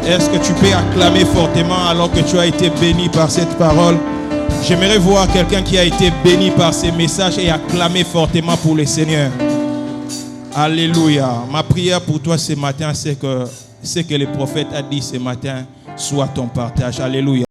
Est-ce que tu peux acclamer fortement alors que tu as été béni par cette parole? J'aimerais voir quelqu'un qui a été béni par ces messages et acclamer fortement pour le Seigneur. Alléluia. Ma prière pour toi ce matin, c'est que ce que le prophète a dit ce matin soit ton partage. Alléluia.